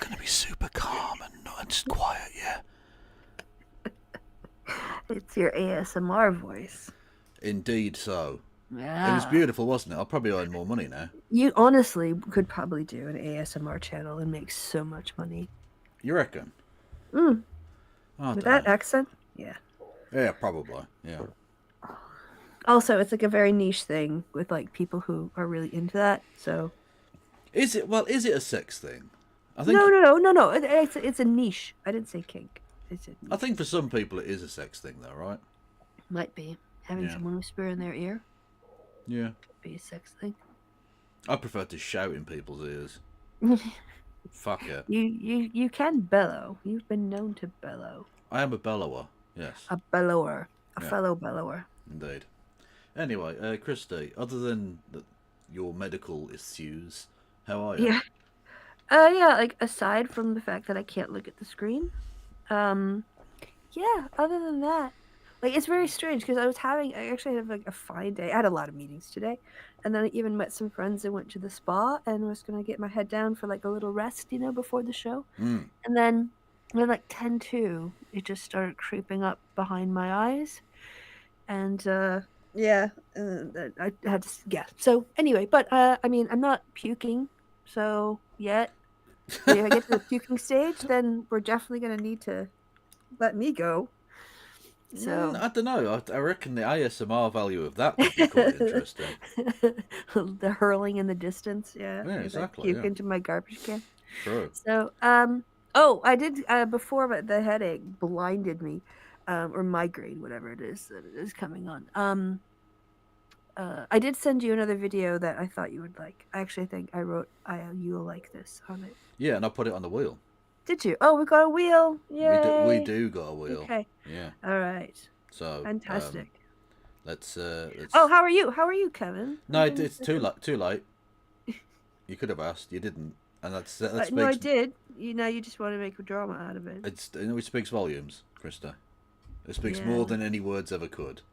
going to be super calm and just quiet, yeah? It's your ASMR voice. Indeed so. Yeah. It was beautiful, wasn't it? I'll probably earn more money now. You honestly could probably do an ASMR channel and make so much money. You reckon? With that know. accent? Yeah. Yeah, probably. Yeah. Also, it's like a very niche thing with like people who are really into that. So, Is it a sex thing? I think no. It's a niche. I didn't say kink. It's a niche. I think for some people it is a sex thing, though, right? Might be having someone whisper in their ear. Yeah. Could be a sex thing. I prefer to shout in people's ears. Fuck it. You can bellow. You've been known to bellow. I am a bellower. Yes. A bellower. A fellow bellower. Indeed. Anyway, Christy, other than your medical issues, how are you? Yeah. Yeah, like aside from the fact that I can't look at the screen, yeah, other than that, like it's very strange because I actually had like a fine day. I had a lot of meetings today, and then I even met some friends and went to the spa and was gonna get my head down for like a little rest, before the show. And then like 10:02, it just started creeping up behind my eyes, and I had to So anyway, but I mean, I'm not puking, so yet. If I get to the puking stage, then we're definitely gonna need to let me go. So I don't know. I reckon the ASMR value of that would be quite interesting. The hurling in the distance, yeah, exactly. Puke into my garbage can. True. So I did before, but the headache blinded me, or migraine, whatever it is that is coming on. I did send you another video that I thought you would like. I actually think I wrote, "You'll like this" on it. Yeah, and I put it on the wheel. Did you? Oh, we got a wheel! Yay! We do got a wheel. Okay. Yeah. All right. So fantastic. Let's. Oh, how are you? How are you, Kevin? No, it's too late. Too late. You could have asked. You didn't, and that speaks. No, I did. You just want to make a drama out of it. It speaks volumes, Krista. It speaks more than any words ever could.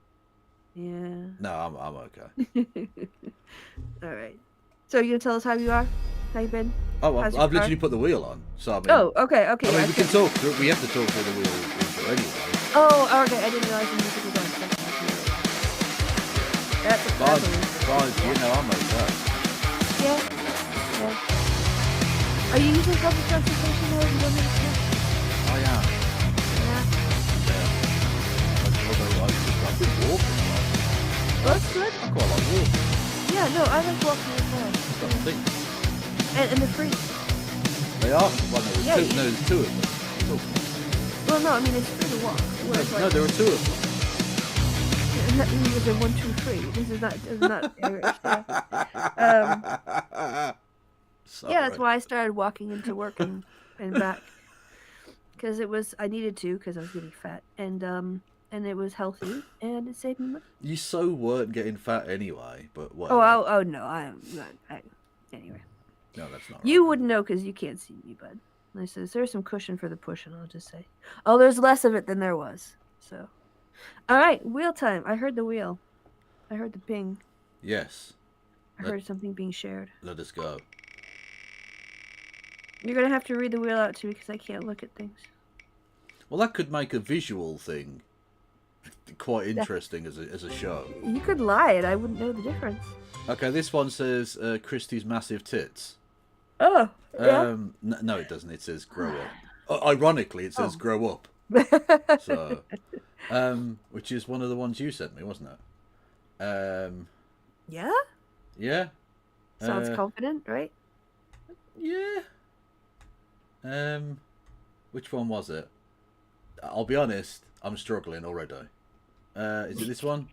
Yeah. No, I'm okay. All right. So you gonna tell us how you are? How you been? Oh, I've literally put the wheel on. So I mean, okay. I mean, we can talk. We have to talk through the wheel intro anyway. Oh, okay. I didn't realize the music was on. That's fine. I'm okay. Yeah. Are you using public transportation or you want me to? I am. Although I've been walking. Well, that's good. I quite like walking. Yeah, no, I like walking as well. And they're free. They are? Well, there's two of them. Well, no, I mean, it's free to walk. No, there are two of them. That means they're 1, 2, 3. This is not Irish. Yeah, that's why I started walking into work and back. Because I needed to, because I was getting fat. And it was healthy, and it saved me money. You so weren't getting fat anyway, but whatever. Oh no, I'm not. Anyway. No, that's not right. You wouldn't know because you can't see me, bud. There's some cushion for the pushing, I'll just say. Oh, there's less of it than there was. So, all right, wheel time. I heard the wheel. I heard the ping. Yes. I heard something being shared. Let us go. You're going to have to read the wheel out to me because I can't look at things. Well, that could make a visual thing quite interesting as a show. You could lie and I wouldn't know the difference. Okay, this one says Christie's massive tits. Oh, yeah? No, it doesn't. It says grow up. Ironically, it says grow up. So, which is one of the ones you sent me, wasn't it? Yeah? Yeah. Sounds confident, right? Yeah. Which one was it? I'll be honest, I'm struggling already. Is it this one?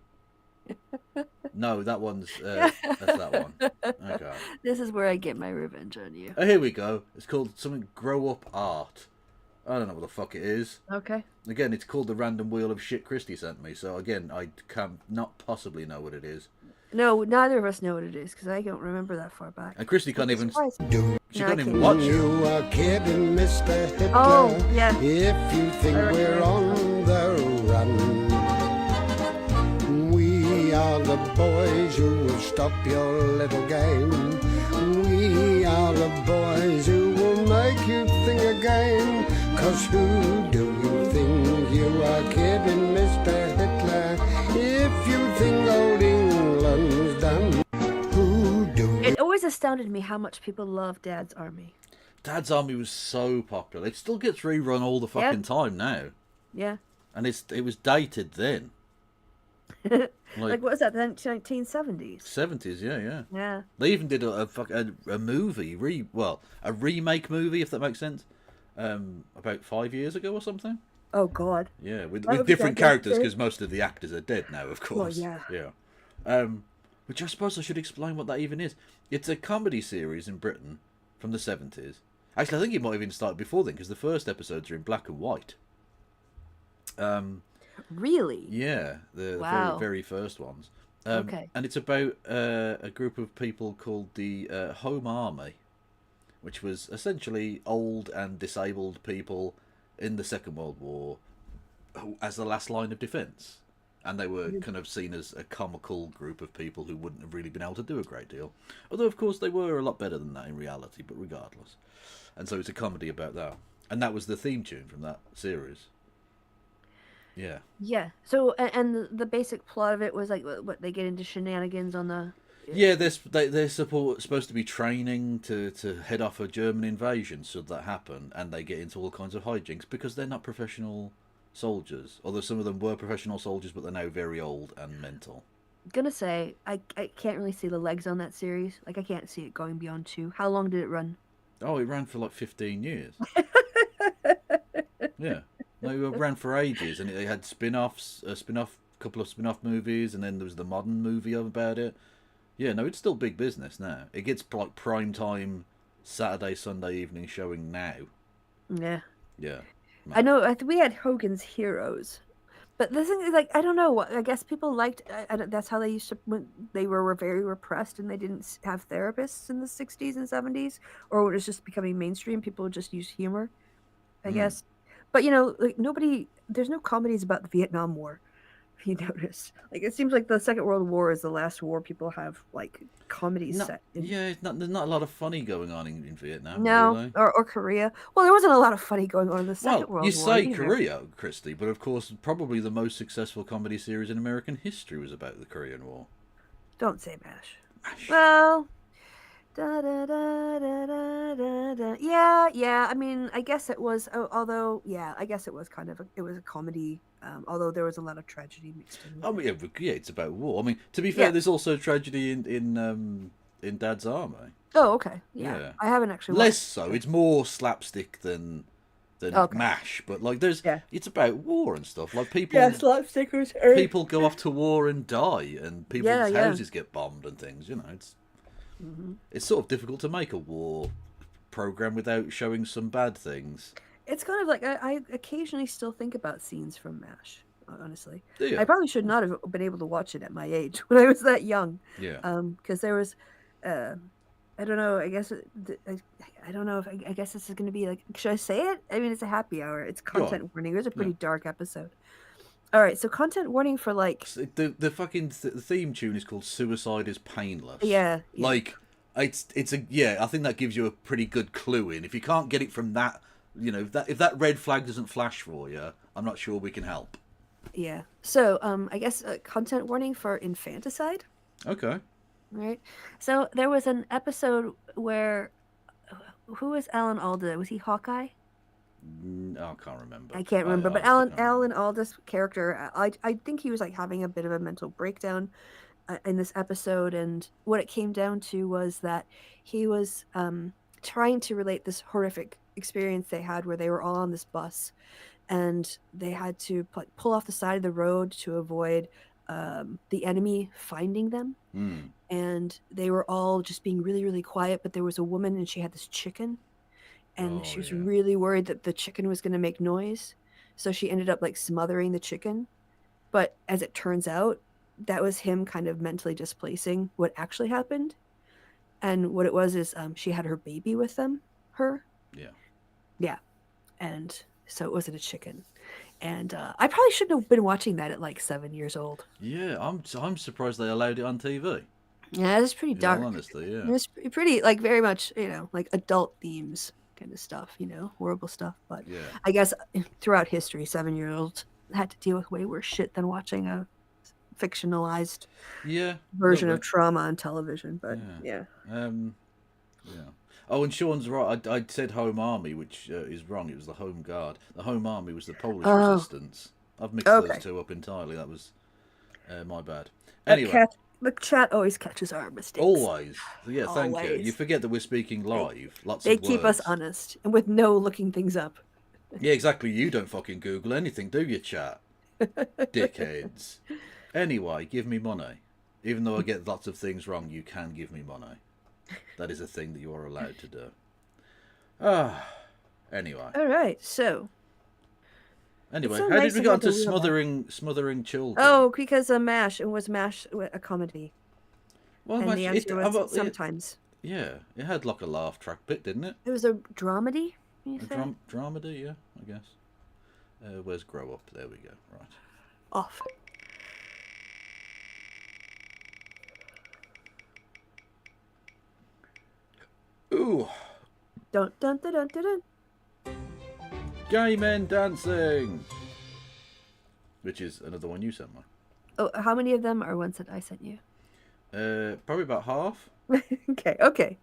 No, that one's that's that one. Okay. This is where I get my revenge on you. Oh, here we go. It's called something Grow Up Art. I don't know what the fuck it is. Okay. Again, it's called the random wheel of shit Christy sent me. So again, I can not possibly know what it is. No, neither of us know what it is because I don't remember that far back. And Christy can't even. She can't even watch it. You are kidding, Mr. Hitler. Oh, yeah. If you think we're on the run, we are the boys who will stop your little game. We are the boys who will make you think 'Cause who do you think you are kidding, Mr. Hitler? If you think old England's done, who do you... It always astounded me how much people love Dad's Army. Dad's Army was so popular. It still gets rerun all the fucking time now. Yeah. And it was dated then. Like what was that? The 1970s. 70s, yeah. Yeah. They even did a movie, a remake movie, if that makes sense, about 5 years ago or something. Oh God. Yeah, with That would different be characters, good. because most of the actors are dead now, of course. Well, yeah. Yeah. Which I suppose I should explain what that even is. It's a comedy series in Britain from the 70s. Actually, I think it might have even started before then, because the first episodes are in black and white. Really? Yeah, the Wow. very first ones. Okay. And it's about a group of people called the Home Army, which was essentially old and disabled people in the Second World War as the last line of defence. And they were kind of seen as a comical group of people who wouldn't have really been able to do a great deal. Although, of course, they were a lot better than that in reality, but regardless. And so it's a comedy about that. And that was the theme tune from that series. Yeah. Yeah. So, and the basic plot of it was like what they get into shenanigans on the. Yeah, they're supposed to be training to head off a German invasion should that happen, and they get into all kinds of hijinks because they're not professional soldiers. Although some of them were professional soldiers, but they're now very old and mental. Gonna say I can't really see the legs on that series. Like I can't see it going beyond 2. How long did it run? Oh, it ran for like 15 years. Yeah. No, it ran for ages, and it had spin-offs, couple of spin-off movies, and then there was the modern movie about it. Yeah, no, it's still big business now. It gets like prime time Saturday, Sunday evening showing now. Yeah. Yeah. I know. We had Hogan's Heroes, but the thing is, like, I don't know. I guess people liked. That's how they used to when they were very repressed and they didn't have therapists in the 60s and 70s, or it was just becoming mainstream. People would just use humor, I guess. But like there's no comedies about the Vietnam War. If you notice, like it seems like the Second World War is the last war people have like comedies set in. Yeah, there's not a lot of funny going on in Vietnam. No, really. or Korea. Well, there wasn't a lot of funny going on in the Second World War. You say either. Korea, Christy, but of course, probably the most successful comedy series in American history was about the Korean War. Don't say MASH. Well, da, da, da, da, da, da, da. Yeah. I mean, I guess it was. Although, yeah, I guess it was it was a comedy. Although there was a lot of tragedy mixed in. I mean, yeah, it's about war. I mean, to be fair, there's also tragedy in Dad's Army. Oh, okay. Yeah. I haven't actually. Less so. It's more slapstick than MASH, but like it's about war and stuff. Like people. Yeah, slapstickers. People go off to war and die, and people's houses get bombed and things. It's sort of difficult to make a war program without showing some bad things. It's kind of like I occasionally still think about scenes from MASH. Honestly, Do you? I probably should not have been able to watch it at my age when I was that young. Yeah. Because there was, I don't know. I guess I don't know if I guess this is going to be like. Should I say it? I mean, it's a happy hour. It's content warning. It was a pretty dark episode. All right, so content warning for like the fucking theme tune is called "Suicide is Painless." Yeah. Like I think that gives you a pretty good clue in. If you can't get it from that, if that red flag doesn't flash for you, I'm not sure we can help. Yeah. So I guess content warning for infanticide. Okay. Right. So there was an episode where who was Alan Alda? Was he Hawkeye? I can't remember. I can't remember, but Alan Alda's character, I think he was like having a bit of a mental breakdown in this episode, and what it came down to was that he was trying to relate this horrific experience they had where they were all on this bus, and they had to pull off the side of the road to avoid the enemy finding them, and they were all just being really, really quiet. But there was a woman, and she had this chicken. And she was really worried that the chicken was going to make noise. So she ended up like smothering the chicken. But as it turns out, that was him kind of mentally displacing what actually happened. And what it was is she had her baby with her. Yeah. Yeah. And so it wasn't a chicken. And I probably shouldn't have been watching that at like 7 years old. Yeah, I'm surprised they allowed it on TV. Yeah, it was pretty dark. Honestly, yeah. It was pretty, like, very much, like adult themes. kind of stuff, horrible stuff. But Yeah. I guess throughout history, 7-year-olds had to deal with way worse shit than watching a fictionalized Yeah. version little of trauma on television. But bit. yeah. Yeah. Oh, and Sean's right. I said Home Army, which is wrong. It was the Home Guard. The Home Army was the Polish Oh. resistance. I've mixed Okay. those two up entirely. That was my bad. Anyway, The chat always catches our mistakes. always. Yeah, thank you. Always. You forget that we're speaking live. Lots They of keep us words. honest and with no looking things up. Yeah, exactly. You don't fucking Google anything, do you, chat? Dickheads. Anyway, give me money. Even though I get lots of things wrong, you can give me money. That is a thing that you are allowed to do. Anyway. All right, so. Anyway, so how nice did we to get have onto the wheel smothering children? Oh, because MASH, it was MASH a comedy. Well, And the answer was sometimes. Yeah, it had like a laugh track bit, didn't it? It was a dramedy, you A say? dramedy, yeah, I guess. Where's Grow Up? There we go, right. Off. Ooh, Dun dun dun dun dun. Dun. gay men dancing! Which is another one you sent me. Oh, how many of them are ones that I sent you? Probably about half. Okay.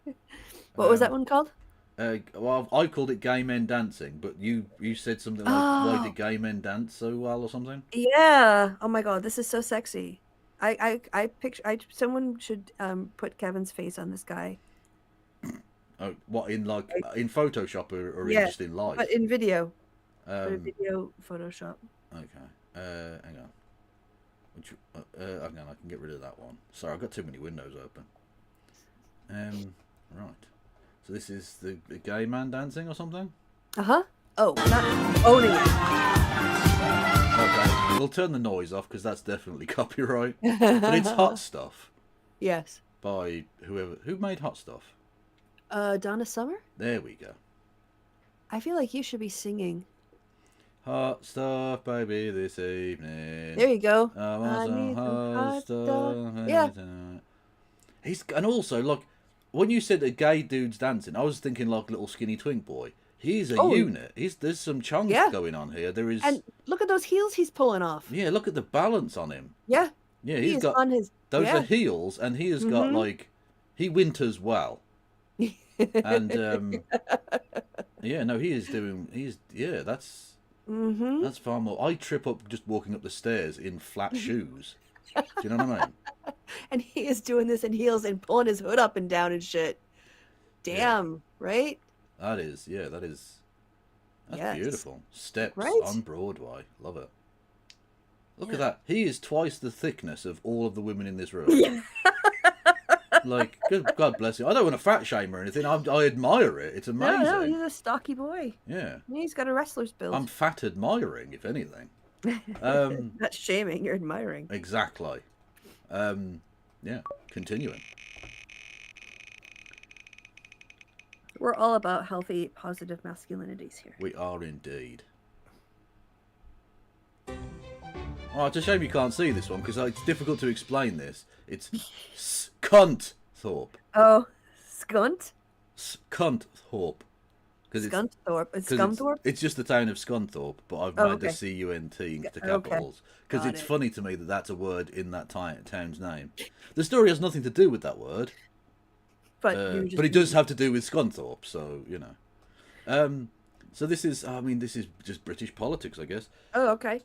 What was that one called? Well, I called it gay men dancing, but you said something like, why did gay men dance so well or something? Yeah. Oh my god, this is so sexy. I picture. Someone should put Kevin's face on this guy. Oh, what, in Photoshop or Yeah, just in life? But in video. Um, Photoshop. Okay. Hang on. Hang on, I can get rid of that one. Sorry, I've got too many windows open. Right. So this is the gay man dancing or something? Uh-huh. Oh, not owning it. Okay. We'll turn the noise off because that's definitely copyright. But it's Hot Stuff Yes. by whoever. Who made Hot Stuff? Donna Summer? There we go. I feel like you should be singing. Hot stuff, baby, this evening. There you go. I want some hot stuff. Yeah. And also, like, when you said a gay dude's dancing, I was thinking like little skinny twink boy. He's a unit. There's some chunks going on here. There is. And look at those heels he's pulling off. Yeah, look at the balance on him. Yeah. Yeah, he's got on his. Those are heels, and he has got like he winters well. And yeah, no, he is doing. That's that's far more. I trip up just walking up the stairs in flat shoes. Do you know what I mean? And he is doing this in heels and pulling his hood up and down and shit. Damn, right? That is, that's beautiful. Steps on Broadway, love it. Look at that. He is twice the thickness of all of the women in this room. Yeah. Like, God bless you. I don't want to fat shame or anything. I admire it. It's amazing. No, he's a stocky boy. Yeah. He's got a wrestler's build. I'm fat admiring, if anything. Not shaming, you're admiring. Exactly. Yeah, continuing. We're all about healthy, positive masculinities here. We are indeed. Oh, it's a shame you can't see this one because it's difficult to explain this. It's scunthorpe. Oh, Skunt? Scunthorpe. Scunthorpe. It's Scunthorpe? It's just the town of Scunthorpe, but I've made the C-U-N-T into capitals. Because it's funny to me that that's a word in that town's name. The story has nothing to do with that word. But it does have to do with Scunthorpe, so, you know. So this is just British politics, I guess. Oh, okay.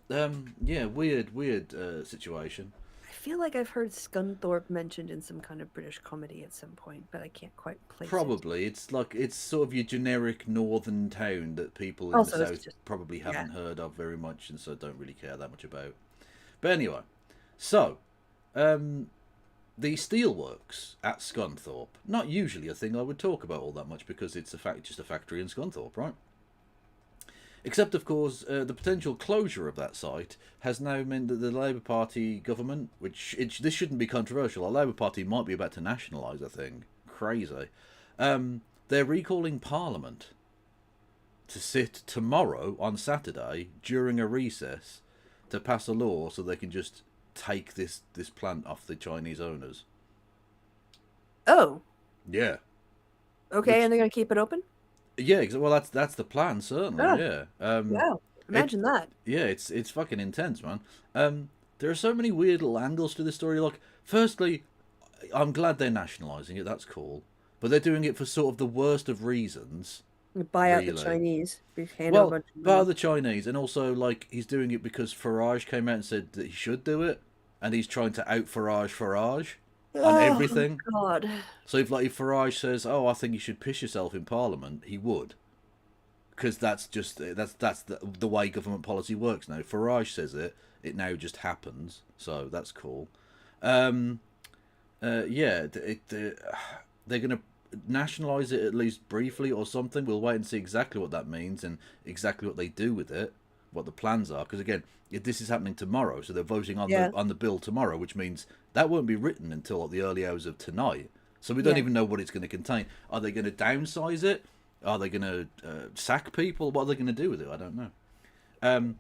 Yeah, weird situation. I feel like I've heard Scunthorpe mentioned in some kind of British comedy at some point, but I can't quite place it. Probably. It's sort of your generic northern town that people in the south probably haven't heard of very much and so don't really care that much about. But anyway, so the steelworks at Scunthorpe, not usually a thing I would talk about all that much because it's just a factory in Scunthorpe, right? Except, of course, the potential closure of that site has now meant that the Labour Party government, this shouldn't be controversial, the Labour Party might be about to nationalise a thing. Crazy. They're recalling Parliament to sit tomorrow on Saturday during a recess to pass a law so they can just take this plant off the Chinese owners. Oh. Yeah. Okay, and they're going to keep it open? Yeah, well, that's the plan, certainly. Yeah, Yeah. yeah. It, Imagine that. yeah, it's fucking intense, man. There are so many weird little angles to this story. Like, firstly, I'm glad they're nationalising it. That's cool, but they're doing it for sort of the worst of reasons, Buy out the really. Chinese. We hand over a Well, bunch of bar money. the Chinese, and also like he's doing it because Farage came out and said that he should do it, and he's trying to out Farage on Oh everything. God. So if Farage says, "Oh, I think you should piss yourself in Parliament," he would, because that's the way government policy works now. Farage says it, it now just happens. So that's cool. Um, yeah, they're gonna nationalize it at least briefly or something. We'll wait and see exactly what that means and exactly what they do with it, what the plans are. Because again, this is happening tomorrow, so they're voting on Yeah. the bill tomorrow, which means that won't be written until the early hours of tonight. So we don't Yeah. even know what it's going to contain. Are they going to downsize it? Are they going to sack people? What are they going to do with it? I don't know. Um,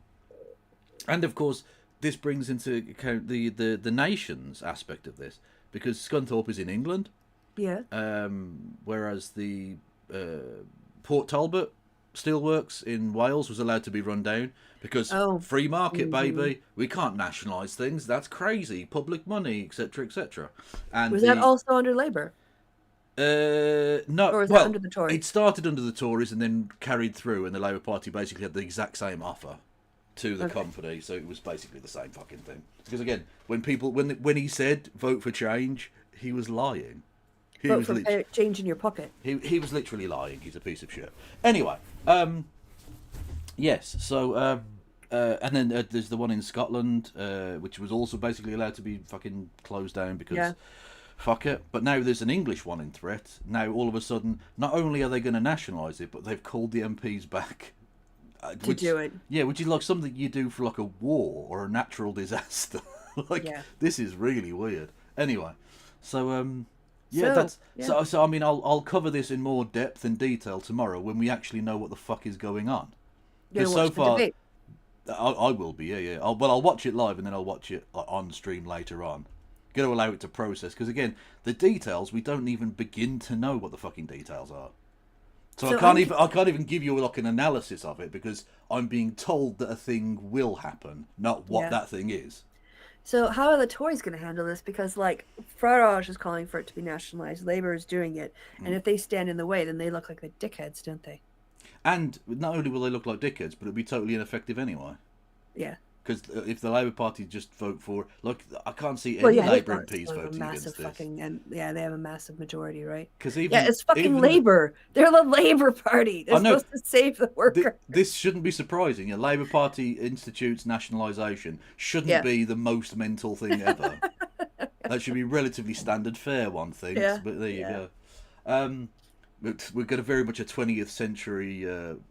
and of course, this brings into account the nations aspect of this, because Scunthorpe is in England, Yeah. whereas the Port Talbot steelworks in Wales was allowed to be run down because Oh. free market, baby. We can't nationalise things. That's crazy. Public money, etc., etc. And Was that also under Labour? no, Or was that well, under the Tories? it started under the Tories and then carried through, and the Labour Party basically had the exact same offer to the Okay. company, so it was basically the same fucking thing. Because again, when he said vote for change, he was lying. He Vote was for literally, change in your pocket. he was literally lying. He's a piece of shit. Anyway, yes. So and then there's the one in Scotland, which was also basically allowed to be fucking closed down because. Yeah. Fuck it. But now there's an English one in threat. Now all of a sudden, not only are they going to nationalise it, but they've called the MPs back To do it. Yeah, which is like something you do for like a war or a natural disaster. Like Yeah. this is really weird. Anyway, so yeah, So, that's yeah. so. I mean, I'll cover this in more depth and detail tomorrow when we actually know what the fuck is going on. You're Because gonna so watch the far, debate. I will be, yeah. I'll watch it live and then I'll watch it on stream later on. Got to allow it to process, because again, the details, we don't even begin to know what the fucking details are. So So I can't even give you like an analysis of it, because I'm being told that a thing will happen, not what Yeah. that thing is. So how are the Tories going to handle this? Because like Farage is calling for it to be nationalised, Labour is doing it, and if they stand in the way, then they look like the dickheads, don't they? And not only will they look like dickheads, but it'll be totally ineffective anyway. Yeah. Because if the Labour Party just vote for, look, I can't see any Well, yeah, Labour they've MPs got a voting massive against this. fucking, and yeah, they have a massive majority, right? Because even Yeah, it's fucking even Labour. They're the Labour Party. They're I know. supposed to save the worker. This shouldn't be surprising. A Labour Party institutes nationalisation shouldn't Yeah. be the most mental thing ever. That should be relatively standard fare, one thinks. Yeah, But there you yeah. go. But we've got a very much a 20th century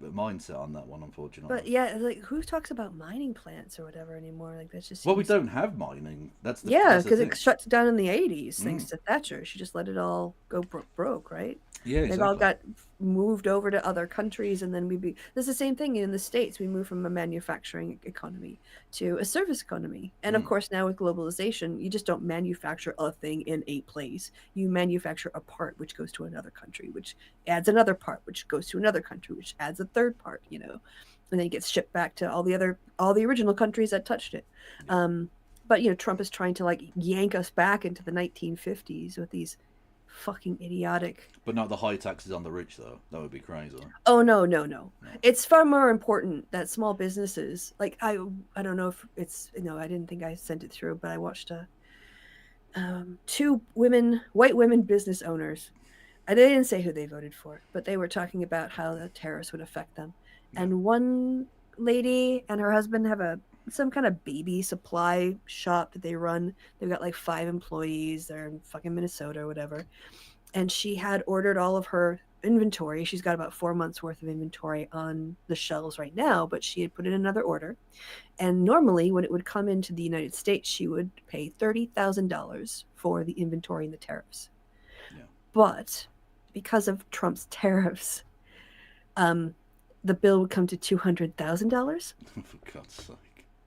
mindset on that one, unfortunately. But yeah, like who talks about mining plants or whatever anymore? Like that's just Well, we seems- don't have mining. That's the Yeah, that's the because thing. it shut down in the 80s thanks to Thatcher. She just let it all go broke, right? Yeah, They've all exactly. got moved over to other countries, and then there's the same thing in the States. We moved from a manufacturing economy to a service economy. And of course, now with globalization, you just don't manufacture a thing in a place. You manufacture a part which goes to another country, which adds another part, which goes to another country, which adds a third part, and then it gets shipped back to all the original countries that touched it. But Trump is trying to like yank us back into the 1950s with these fucking idiotic. But not the high taxes on the rich, though. That would be crazy. Oh no. It's far more important that small businesses, like I don't know if it's I didn't think I sent it through, but I watched two white women business owners. They didn't say who they voted for, but they were talking about how the tariffs would affect them. And one lady and her husband have some kind of baby supply shop that they run. They've got like 5 employees. They're in fucking Minnesota or whatever. And she had ordered all of her inventory. She's got about 4 months worth of inventory on the shelves right now, but she had put in another order. And normally when it would come into the United States, she would pay $30,000 for the inventory and the tariffs. Yeah. But because of Trump's tariffs, the bill would come to $200,000. For God's sake.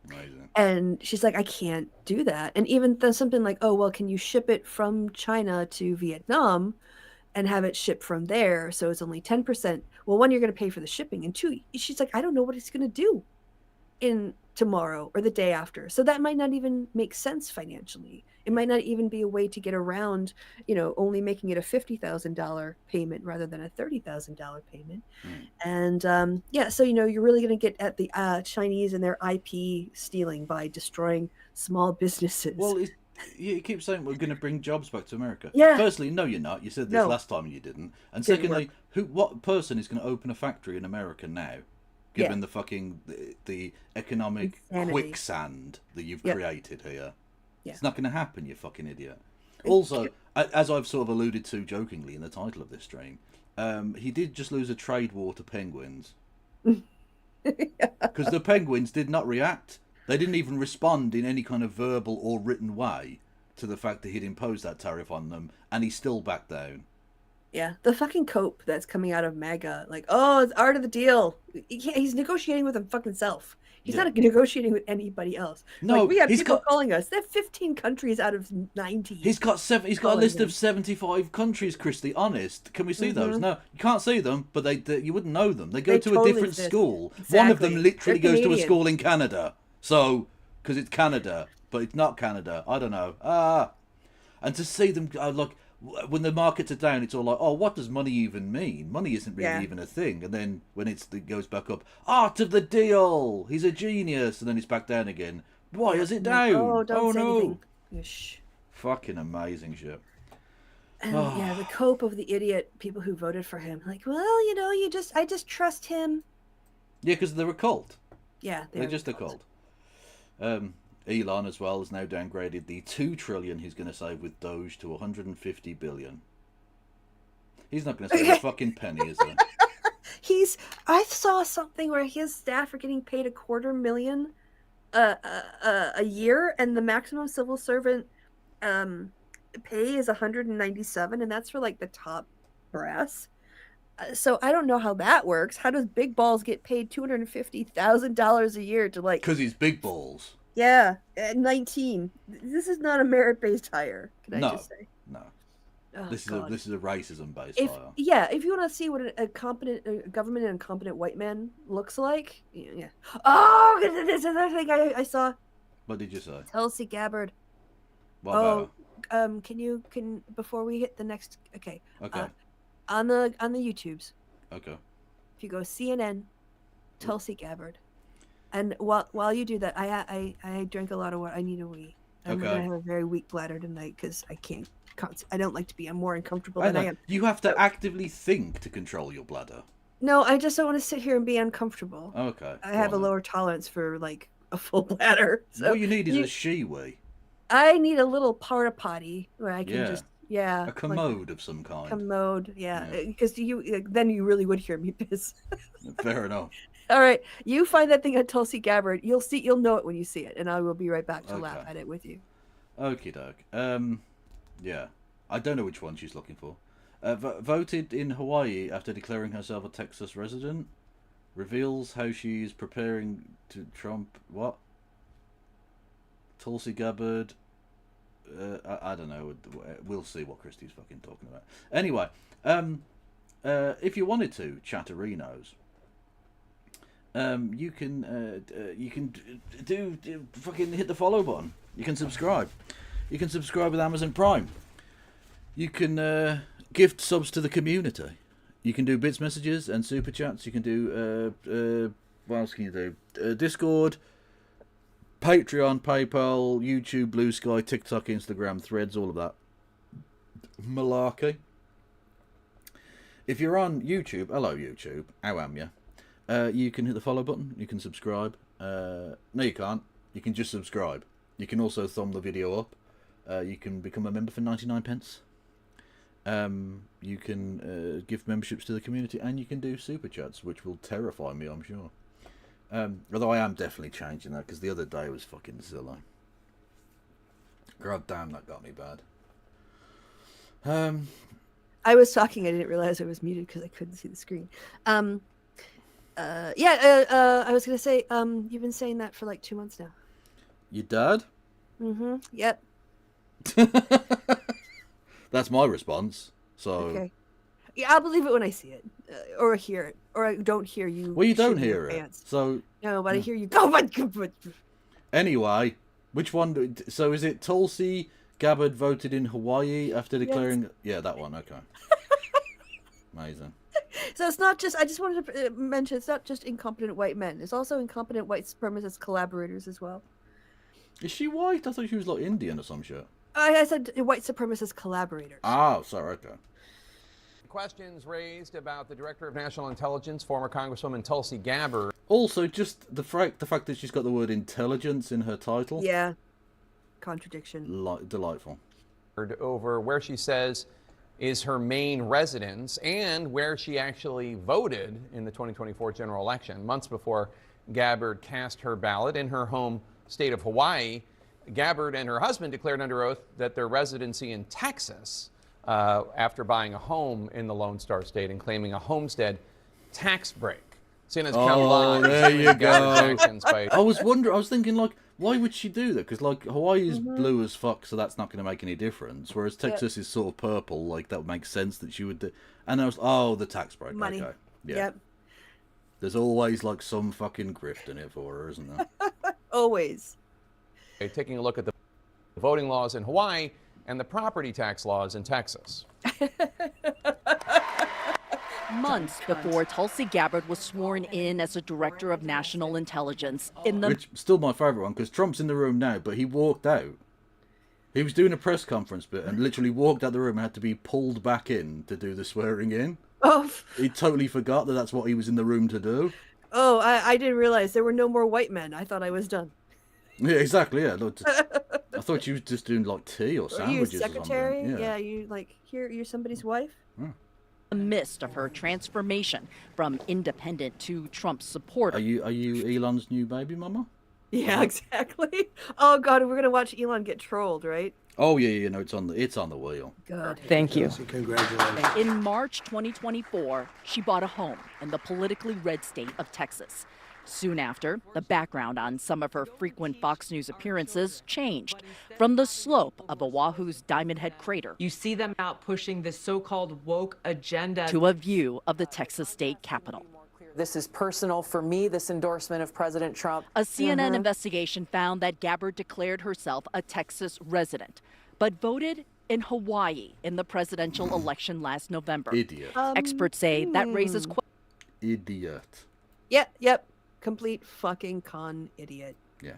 Amazing. And she's like, I can't do that. And even though something like, oh, well, can you ship it from China to Vietnam and have it shipped from there? So it's only 10%. well, one, you're going to pay for the shipping, and two, she's like, I don't know what it's going to do in tomorrow or the day after. So that might not even make sense financially. It might not even be a way to get around, only making it a $50,000 payment rather than a $30,000 payment. And so you're really going to get at the Chinese and their IP stealing by destroying small businesses. Well, you keep saying we're going to bring jobs back to America. Yeah. Firstly, no, you're not. You said this last time and you didn't. And secondly, what person is going to open a factory in America now, given the fucking the economic quicksand that you've created here? Yeah. It's not going to happen, you fucking idiot. Also, as I've sort of alluded to jokingly in the title of this stream, he did just lose a trade war to penguins. Because the penguins did not react. They didn't even respond in any kind of verbal or written way to the fact that he'd imposed that tariff on them, and he still backed down. Yeah, the fucking cope that's coming out of MAGA, like, oh, it's art of the deal. He's negotiating with himself. He's not negotiating with anybody else. No, we have people calling us. They have 15 countries out of 90. He's got a list of 75 countries, Christy. Honest, can we see those? No, you can't see them, but you wouldn't know them. They go to a different school. Exactly. One of them literally goes to a school in Canada. So, because it's Canada, but it's not Canada. I don't know. And to see them, like, when the markets are down, it's all like, oh, what does money even mean? Money isn't really even a thing. And then when it goes back up, art of the deal. He's a genius. And then it's back down again. Why is it down? Oh, don't say anything. Shh. Fucking amazing shit. And the cope of the idiot people who voted for him. Like, well, I just trust him. Yeah, because they're a cult. Yeah, they're just a cult. Elon as well has now downgraded the $2 trillion he's going to save with Doge to 150 billion. He's not going to save a fucking penny, is he? I saw something where his staff are getting paid $250,000 a year, and the maximum civil servant pay is 197, and that's for like the top brass. So I don't know how that works. How does Big Balls get paid $250,000 a year to like? Because he's big balls. Yeah, at 19. This is not a merit-based hire. Can I just say? No. Oh, this is a racism-based hire. Yeah, if you want to see what a competent government and incompetent white man looks like, yeah. Oh, this is another thing I saw. What did you say? Tulsi Gabbard. What about? Can before we hit the next? Okay. Okay. On the YouTubes. Okay. If you go CNN, Tulsi Gabbard. And while you do that, I drank a lot of water. I need a wee. I'm gonna have a very weak bladder tonight because I can't. I don't like to be. I'm more uncomfortable than I am. You have to actively think to control your bladder. No, I just don't want to sit here and be uncomfortable. Okay. I have a lower tolerance for like a full bladder. So all you need is a she-wee. I need a little porta potty where I can just a commode of some kind. Commode, because then you really would hear me piss. Fair enough. All right, you find that thing on Tulsi Gabbard. You'll know it when you see it, and I will be right back to laugh at it with you. Okie doke. Yeah, I don't know which one she's looking for. Voted in Hawaii after declaring herself a Texas resident. Reveals how she's preparing to Trump. What? Tulsi Gabbard. I don't know. We'll see what Christy's fucking talking about. Anyway, if you wanted to, Chatterinos, you can do fucking hit the follow button. You can subscribe. You can subscribe with Amazon Prime. You can gift subs to the community. You can do bits messages and super chats. You can do what else can you do? Discord, Patreon, PayPal, YouTube, Blue Sky, TikTok, Instagram, Threads, all of that malarkey. If you're on YouTube, hello YouTube, how am you? You can hit the follow button. You can subscribe. No, you can't. You can just subscribe. You can also thumb the video up. You can become a member for 99 pence. You can give memberships to the community, and you can do super chats, which will terrify me, I'm sure. Although I am definitely changing that, because the other day was fucking silly. God damn, that got me bad. I was talking, I didn't realize I was muted because I couldn't see the screen. I was going to say, you've been saying that for like 2 months now. Your dad? Mm-hmm, yep. That's my response. So okay. Yeah, I'll believe it when I see it, or hear it, or I don't hear you. Well, you don't shitting your hear it. pants. So No, but I hear you go. But anyway, which one? So is it Tulsi Gabbard voted in Hawaii after declaring? Yes. Yeah, that one. Okay. Amazing. So it's not just. I just wanted to mention it's not just incompetent white men. It's also incompetent white supremacist collaborators as well. Is she white? I thought she was like Indian or some shit. I said white supremacist collaborators. Oh, sorry. Okay. Questions raised about the Director of National Intelligence, former Congresswoman Tulsi Gabbard. Also, just the fact that she's got the word intelligence in her title. Yeah. Contradiction. Delightful. Over where she says is her main residence and where she actually voted in the 2024 general election. Months before Gabbard cast her ballot in her home state of Hawaii, Gabbard and her husband declared under oath that their residency in Texas after buying a home in the Lone Star State and claiming a homestead tax break. CNN's Kelly Long. There you Gabbard's go. actions by I was thinking, like, why would she do that? Because, like, Hawaii is blue as fuck, so that's not going to make any difference. Whereas Texas is sort of purple, like, that would make sense that she would do. And I was, the tax break. Money. Okay. Yeah. Yep. There's always, like, some fucking grift in it for her, isn't there? Always. taking a look at the voting laws in Hawaii and the property tax laws in Texas. Months before Tulsi Gabbard was sworn in as a director of national intelligence in the Which still my favourite one, because Trump's in the room now, but he walked out. He was doing a press conference bit and literally walked out the room and had to be pulled back in to do the swearing in. Oh. He totally forgot that that's what he was in the room to do. Oh, I didn't realize there were no more white men. I thought I was done. Yeah, exactly. Yeah, look, I thought you was just doing like tea or Are you sandwiches secretary? or something. Yeah, you like here. You're somebody's wife. midst of her transformation from independent to Trump supporter. Are you Elon's new baby mama? Yeah, exactly. Oh God, we're gonna watch Elon get trolled, right? Oh yeah, no, it's on the wheel. Good. Thank you. Congratulations. In March 2024, she bought a home in the politically red state of Texas. Soon after, the background on some of her frequent Fox News appearances changed from the slope of Oahu's Diamond Head crater You see them out pushing this so-called woke agenda. to a view of the Texas state capitol. This is personal for me, this endorsement of President Trump. A CNN investigation found that Gabbard declared herself a Texas resident, but voted in Hawaii in the presidential election last November. Idiot. Experts say that raises Idiot. Yep. Complete fucking con idiot. Yeah.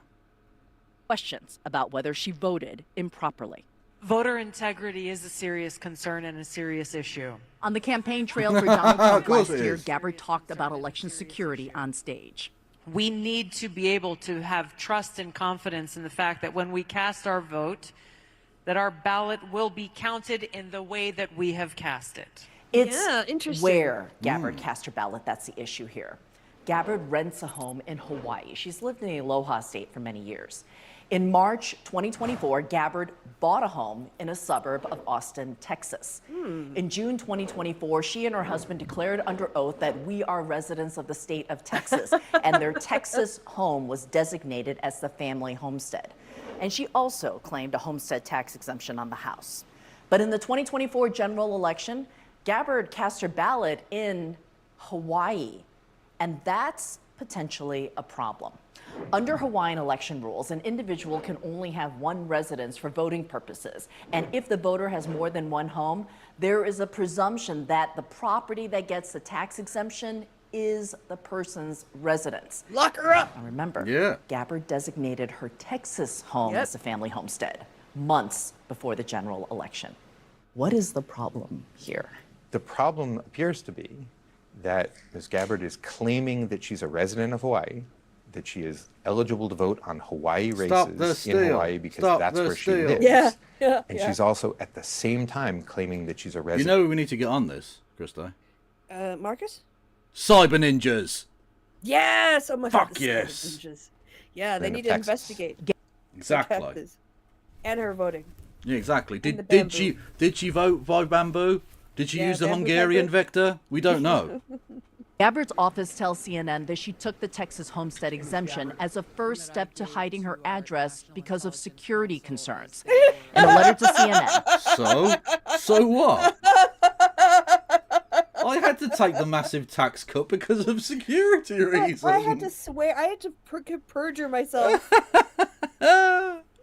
questions about whether she voted improperly. Voter integrity is a serious concern and a serious issue. On the campaign trail for Donald Trump course last it year, is. Gabbard talked about election security on stage. We need to be able to have trust and confidence in the fact that when we cast our vote, that our ballot will be counted in the way that we have cast it. It's Yeah, interesting. where Gabbard cast her ballot. That's the issue here. Gabbard rents a home in Hawaii. She's lived in the Aloha State for many years. In March 2024, Gabbard bought a home in a suburb of Austin, Texas. In June 2024, she and her husband declared under oath that we are residents of the state of Texas, and their Texas home was designated as the family homestead. And she also claimed a homestead tax exemption on the house. But in the 2024 general election, Gabbard cast her ballot in Hawaii, and that's potentially a problem. Under Hawaiian election rules, an individual can only have one residence for voting purposes. And if the voter has more than one home, there is a presumption that the property that gets the tax exemption is the person's residence. Lock her up. Now remember, Yeah. Gabbard designated her Texas home as a family homestead months before the general election. What is the problem here? The problem appears to be that Ms. Gabbard is claiming that she's a resident of Hawaii, that she is eligible to vote on Hawaii Stop the races in steal. Hawaii because Stop that's the where she steal. lives. Yeah. And she's also at the same time claiming that she's a You resident. know we need to get on this, Christo. Marcus? Cyber ninjas. Yes. Oh my Fuck God. the yes. Cyber ninjas. Yeah, they Reign of need to Texas. investigate Exactly. Texas and her voting. Yeah, exactly. the Did she vote by bamboo? Did she Yeah, use the bamboo Hungarian pepper. vector? We don't know. Gabbard's office tells CNN that she took the Texas homestead exemption as a first step to hiding her address because of security concerns. In a letter to CNN, So what? take the massive tax cut because of security reasons. I had to swear. I had to perjure myself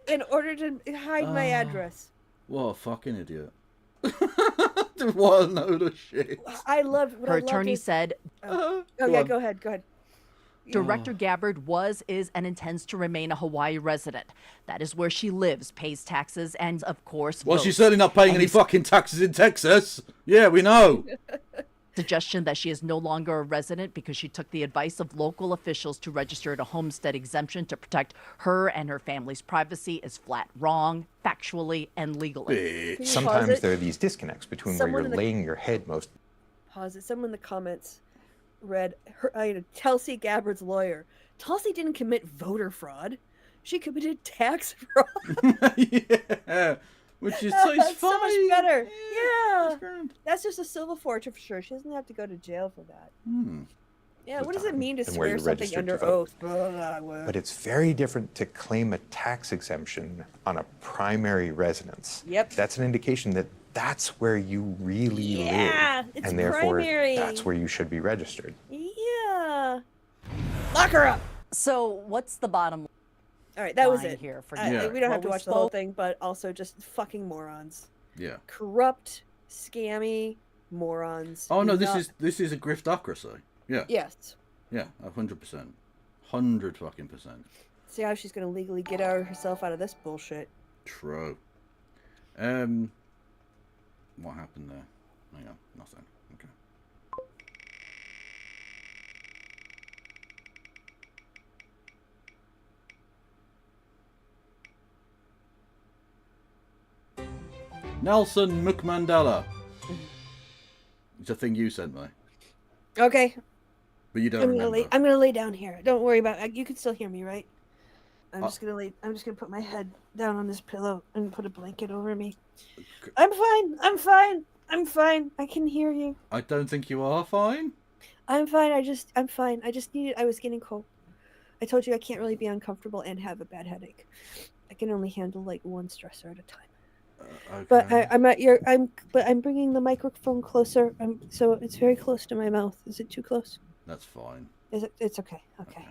in order to hide my address. What a fucking idiot. What a load of shit. I loved what Her attorney said, Oh yeah, go ahead. Director Gabbard was, is, and intends to remain a Hawaii resident. That is where she lives, pays taxes, and of course, Well, votes. she's certainly not paying any fucking taxes in Texas. Yeah, we know. Suggestion that she is no longer a resident because she took the advice of local officials to register a homestead exemption to protect her and her family's privacy is flat wrong, factually and legally. Sometimes there are these disconnects between where you're laying your head most. Pause it. Someone in the comments read Tulsi Gabbard's lawyer. Tulsi didn't commit voter fraud. She committed tax fraud. Yeah. Which is so That's so much funny. better. Yeah. That's grand. That's just a civil forfeit for sure. She doesn't have to go to jail for that. Yeah, what does it mean to and where swear you something registered under to vote. oath? But it's very different to claim a tax exemption on a primary residence. Yep. That's an indication that that's where you really Yeah, live. it's And therefore, primary. that's where you should be registered. Yeah. Lock her up. So what's the bottom line? All right, that was Line it. here for Yeah. We don't have to Well, we watch the whole spoke- thing, but also just fucking morons. Yeah. Corrupt, scammy morons. Oh no, Do not- this is a griftocracy. Yeah. Yes. Yeah, 100%. 100%. See how she's gonna legally get herself out of this bullshit. True. What happened there? Hang on, nothing. Okay. Nelson McMandela. It's a thing you sent me, Okay. but you don't I'm remember. gonna lay down here. Don't worry about it. You can still hear me, right? I'm just gonna put my head down on this pillow and put a blanket over me. I'm fine. I can hear you. I don't think you are fine. I'm fine. I'm fine. I was getting cold. I told you I can't really be uncomfortable and have a bad headache. I can only handle like one stressor at a time. Okay. But I'm bringing the microphone closer. So it's very close to my mouth. Is it too close? That's fine. Is it? It's okay. Okay.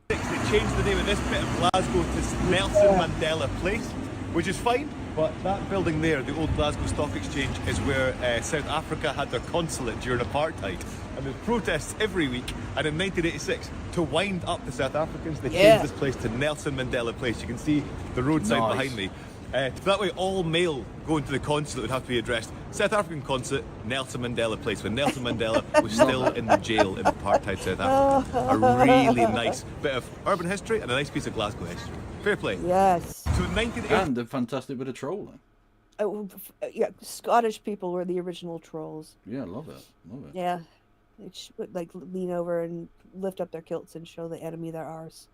They changed the name of this bit of Glasgow to Nelson Mandela Place, which is fine, but that building there, the old Glasgow Stock Exchange, is where South Africa had their consulate during apartheid. And there's protests every week, and in 1986, to wind up the South Africans, they changed this place to Nelson Mandela Place. You can see the roadside behind me. So that way all mail going to the consulate would have to be addressed South African consulate, Nelson Mandela Place, when Nelson Mandela was still in the jail in apartheid South Africa. A really nice bit of urban history and a nice piece of Glasgow history. Fair play. Yes. So in 1980... And a fantastic bit of trolling. Yeah, Scottish people were the original trolls. Yeah, love it. Love it. Yeah, they would like lean over and lift up their kilts and show the enemy their arse.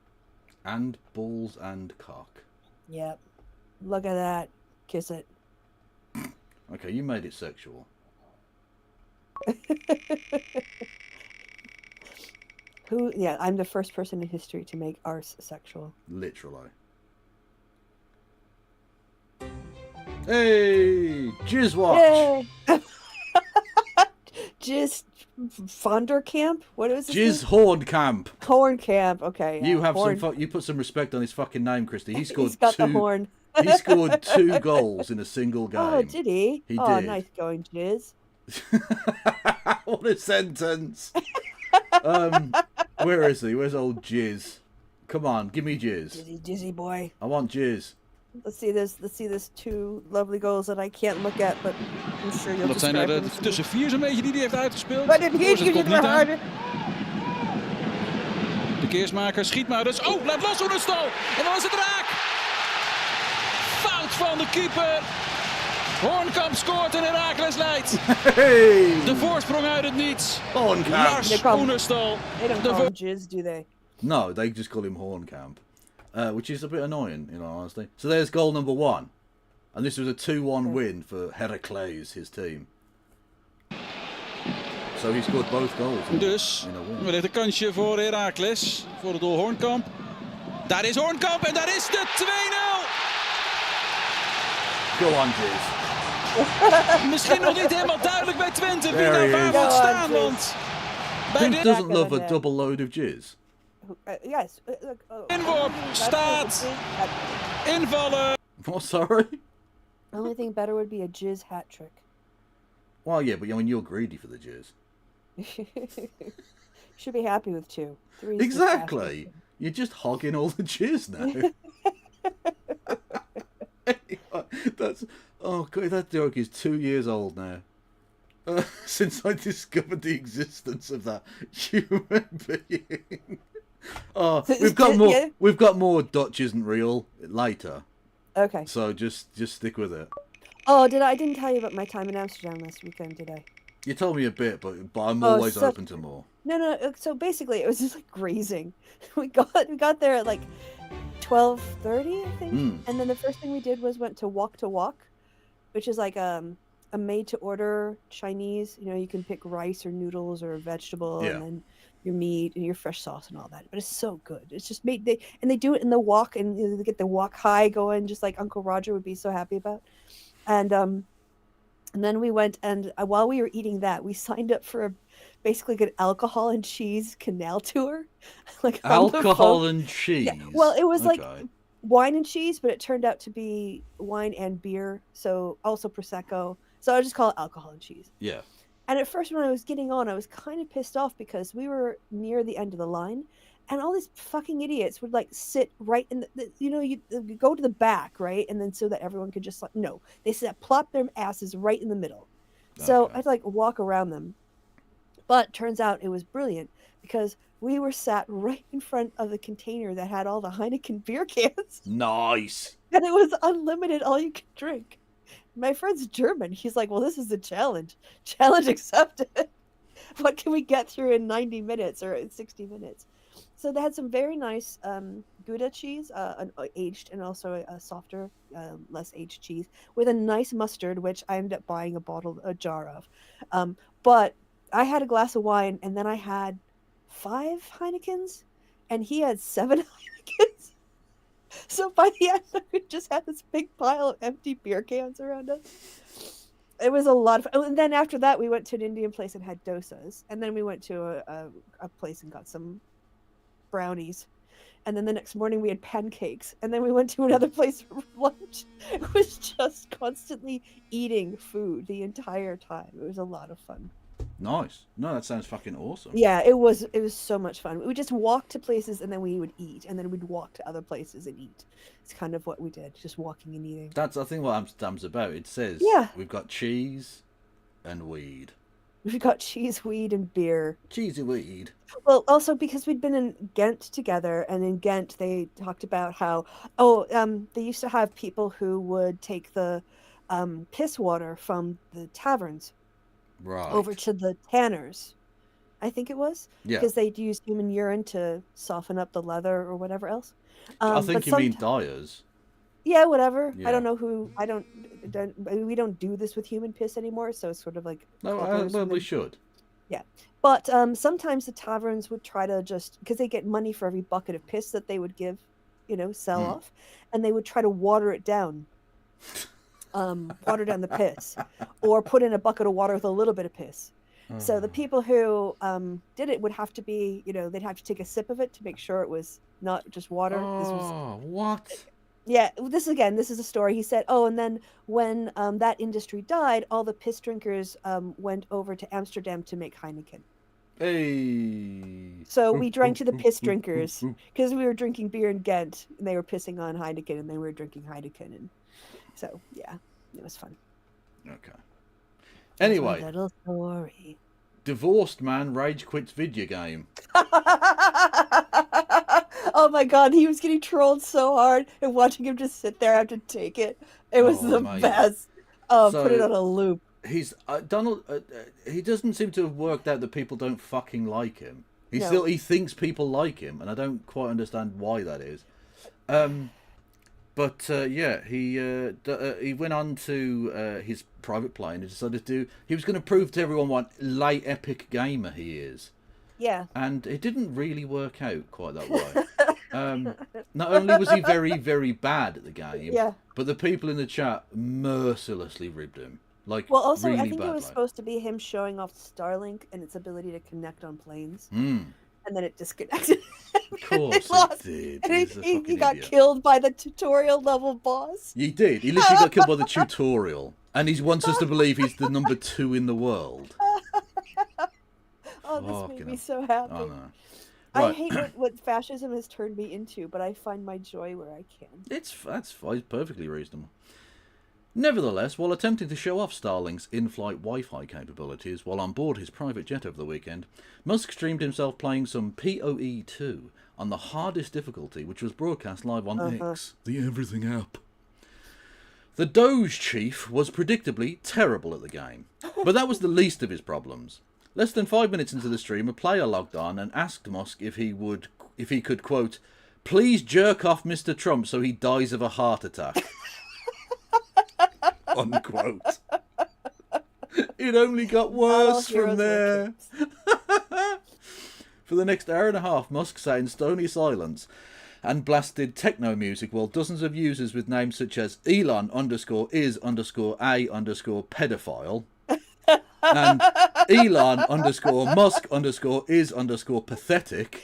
And balls and cock. Yep. Look at that. Kiss it. Okay, you made it sexual. Who? Yeah, I'm the first person in history to make arse sexual. Literally. Hey! Jizz watch! Yay! Jizz Fonder Camp? What was it? Jizz Horn Camp! Horn Camp, okay. Yeah. You have horn. you put some respect on his fucking name, Christy. He scored He's got two. the horn. He scored 2 goals in a single game. Oh, did he? He oh, did. nice going, Jizz. What a sentence! Where is he? Where's old Jizz? Come on, give me Jizz. Dizzy boy. I want Jizz. Let's see this 2 lovely goals that I can't look at, but I'm sure you'll Dat zijn er describe them. tussen 4 zo'n beetje die hij heeft uitgespeeld. Maar dit hier Voorzet is komt het niet aan. harder. De keersmaker schiet maar dus. Oh, blijft los Oenerstal. En dan is het raak. Fout van de keeper. Hoornkamp scoort en Heracles leidt. Hey! De voorsprong uit het niets. Hoornkamp. Lars Oenerstal. They don't call him Jizz, do they? No, they just call him Horncamp. Which is a bit annoying, in all honesty. So there's goal number 1. And this was a 2-1 win for Heracles, his team. So he scored both goals. Dus, in a win. er ligt een kansje voor Heracles. Voor het doel Hoornkamp. Daar is Hoornkamp en daar is de 2-0. Go on, Jizz. Misschien nog niet helemaal duidelijk bij Twente wie There daar he waar is. moet Go on, staan, Twente. want bij Who de doesn't love a Back of the double load of jizz? Yes. Look, inworp staat invallen. What, sorry? Only thing better would be a jizz hat trick. Well, yeah, but I mean, you're greedy for the jizz. Should be happy with 2. 3 is Exactly. You're just hogging all the jizz now. That's oh god, that joke is 2 years old now. Since I discovered the existence of that human being. Oh, we've got more. Yeah. We've got more. Dutch isn't real later. Okay. So just stick with it. Oh, I didn't tell you about my time in Amsterdam last weekend, did I? You told me a bit, but I'm Oh, always so- open to more. No. So basically, it was just like grazing. We got there at like 12:30, I think. And then the first thing we did was went to Walk, which is like a made-to-order Chinese. You know, you can pick rice or noodles or a vegetable, Yeah. and then your meat and your fresh sauce and all that. But it's so good. It's just made they do it in the wok, and you know, they get the wok high going, just like Uncle Roger would be so happy about. And then we went, and while we were eating that, we signed up for basically an alcohol and cheese canal tour. Like on the Alcohol phone. and cheese. Yeah. Well, it was like Okay. wine and cheese, but it turned out to be wine and beer, so also prosecco. So I just call it alcohol and cheese. Yeah. And at first, when I was getting on, I was kind of pissed off because we were near the end of the line, and all these fucking idiots would like sit right in you go to the back, right, and then so that everyone could just like no, they sat plop their asses right in the middle. So Okay. I'd like walk around them, but turns out it was brilliant because we were sat right in front of the container that had all the Heineken beer cans, Nice. and it was unlimited, all you could drink. My friend's German. He's like, well, this is a challenge. Challenge accepted. What can we get through in 90 minutes or in 60 minutes? So they had some very nice Gouda cheese, aged, and also a softer, less aged cheese with a nice mustard, which I ended up buying a jar of. But I had a glass of wine, and then I had 5 Heinekens, and he had 7 Heinekens. So by the end, we just had this big pile of empty beer cans around us. It was a lot of fun. And then after that, we went to an Indian place and had dosas. And then we went to a place and got some brownies. And then the next morning, we had pancakes. And then we went to another place for lunch. It was just constantly eating food the entire time. It was a lot of fun. Nice. No, that sounds fucking awesome. Yeah, it was so much fun. We would just walk to places and then we would eat, and then we'd walk to other places and eat. It's kind of what we did, just walking and eating. That's I think what Amsterdam's about. It says we've got cheese and weed. We've got cheese, weed, and beer. Cheesy weed. Well, also because we'd been in Ghent together, and in Ghent they talked about how they used to have people who would take the piss water from the taverns over to the tanners, I think it was, because they'd use human urine to soften up the leather or whatever else. I think you mean dyers. Yeah, whatever. Yeah. I don't know who. We don't do this with human piss anymore, so it's sort of like. No, well, we should. Yeah, but sometimes the taverns would try to just because they get money for every bucket of piss that they would give, sell off, and they would try to water it down. Water down the piss, or put in a bucket of water with a little bit of piss. So the people who did it would have to be, they'd have to take a sip of it to make sure it was not just water. What? Yeah, this is a story. He said, and then when that industry died, all the piss drinkers went over to Amsterdam to make Heineken. Hey. So we drank to the piss drinkers because we were drinking beer in Ghent, and they were pissing on Heineken, and they were drinking Heineken, and so yeah, it was fun. Okay. Anyway, little story. Divorced man rage quits video game. Oh my god, he was getting trolled so hard, and watching him just sit there have to take it. It was the mate. best. Put it on a loop. He's Donald. He doesn't seem to have worked out that people don't fucking like him. No. He thinks people like him, and I don't quite understand why that is. But he went on to his private plane and decided he was going to prove to everyone what late epic gamer he is. Yeah. And it didn't really work out quite that way. Not only was he very, very bad at the game, but the people in the chat mercilessly ribbed him. Like, Well, also, really I think bad it was way. supposed to be him showing off Starlink and its ability to connect on planes, Mm. and then it disconnected. Of course it lost. did. And He's a he fucking got idiot. killed by the tutorial level boss. He did. He literally got killed by the tutorial. And he wants us to believe he's the number 2 in the world. Oh, this made Fucking me hell. so happy. I know. I Right. hate what fascism has turned me into, but I find my joy where I can. That's fine. It's perfectly reasonable. Nevertheless, while attempting to show off Starlink's in-flight Wi-Fi capabilities while on board his private jet over the weekend, Musk streamed himself playing some PoE 2 on the hardest difficulty, which was broadcast live on X, the Everything app. The Doge chief was predictably terrible at the game, but that was the least of his problems. Less than 5 minutes into the stream, a player logged on and asked Musk if he could, quote, "Please jerk off Mr. Trump so he dies of a heart attack." Unquote. It only got worse from there. For the next hour and a half, Musk sat in stony silence and blasted techno music while dozens of users with names such as Elon_is_a_pedophile and Elon_Musk_is_pathetic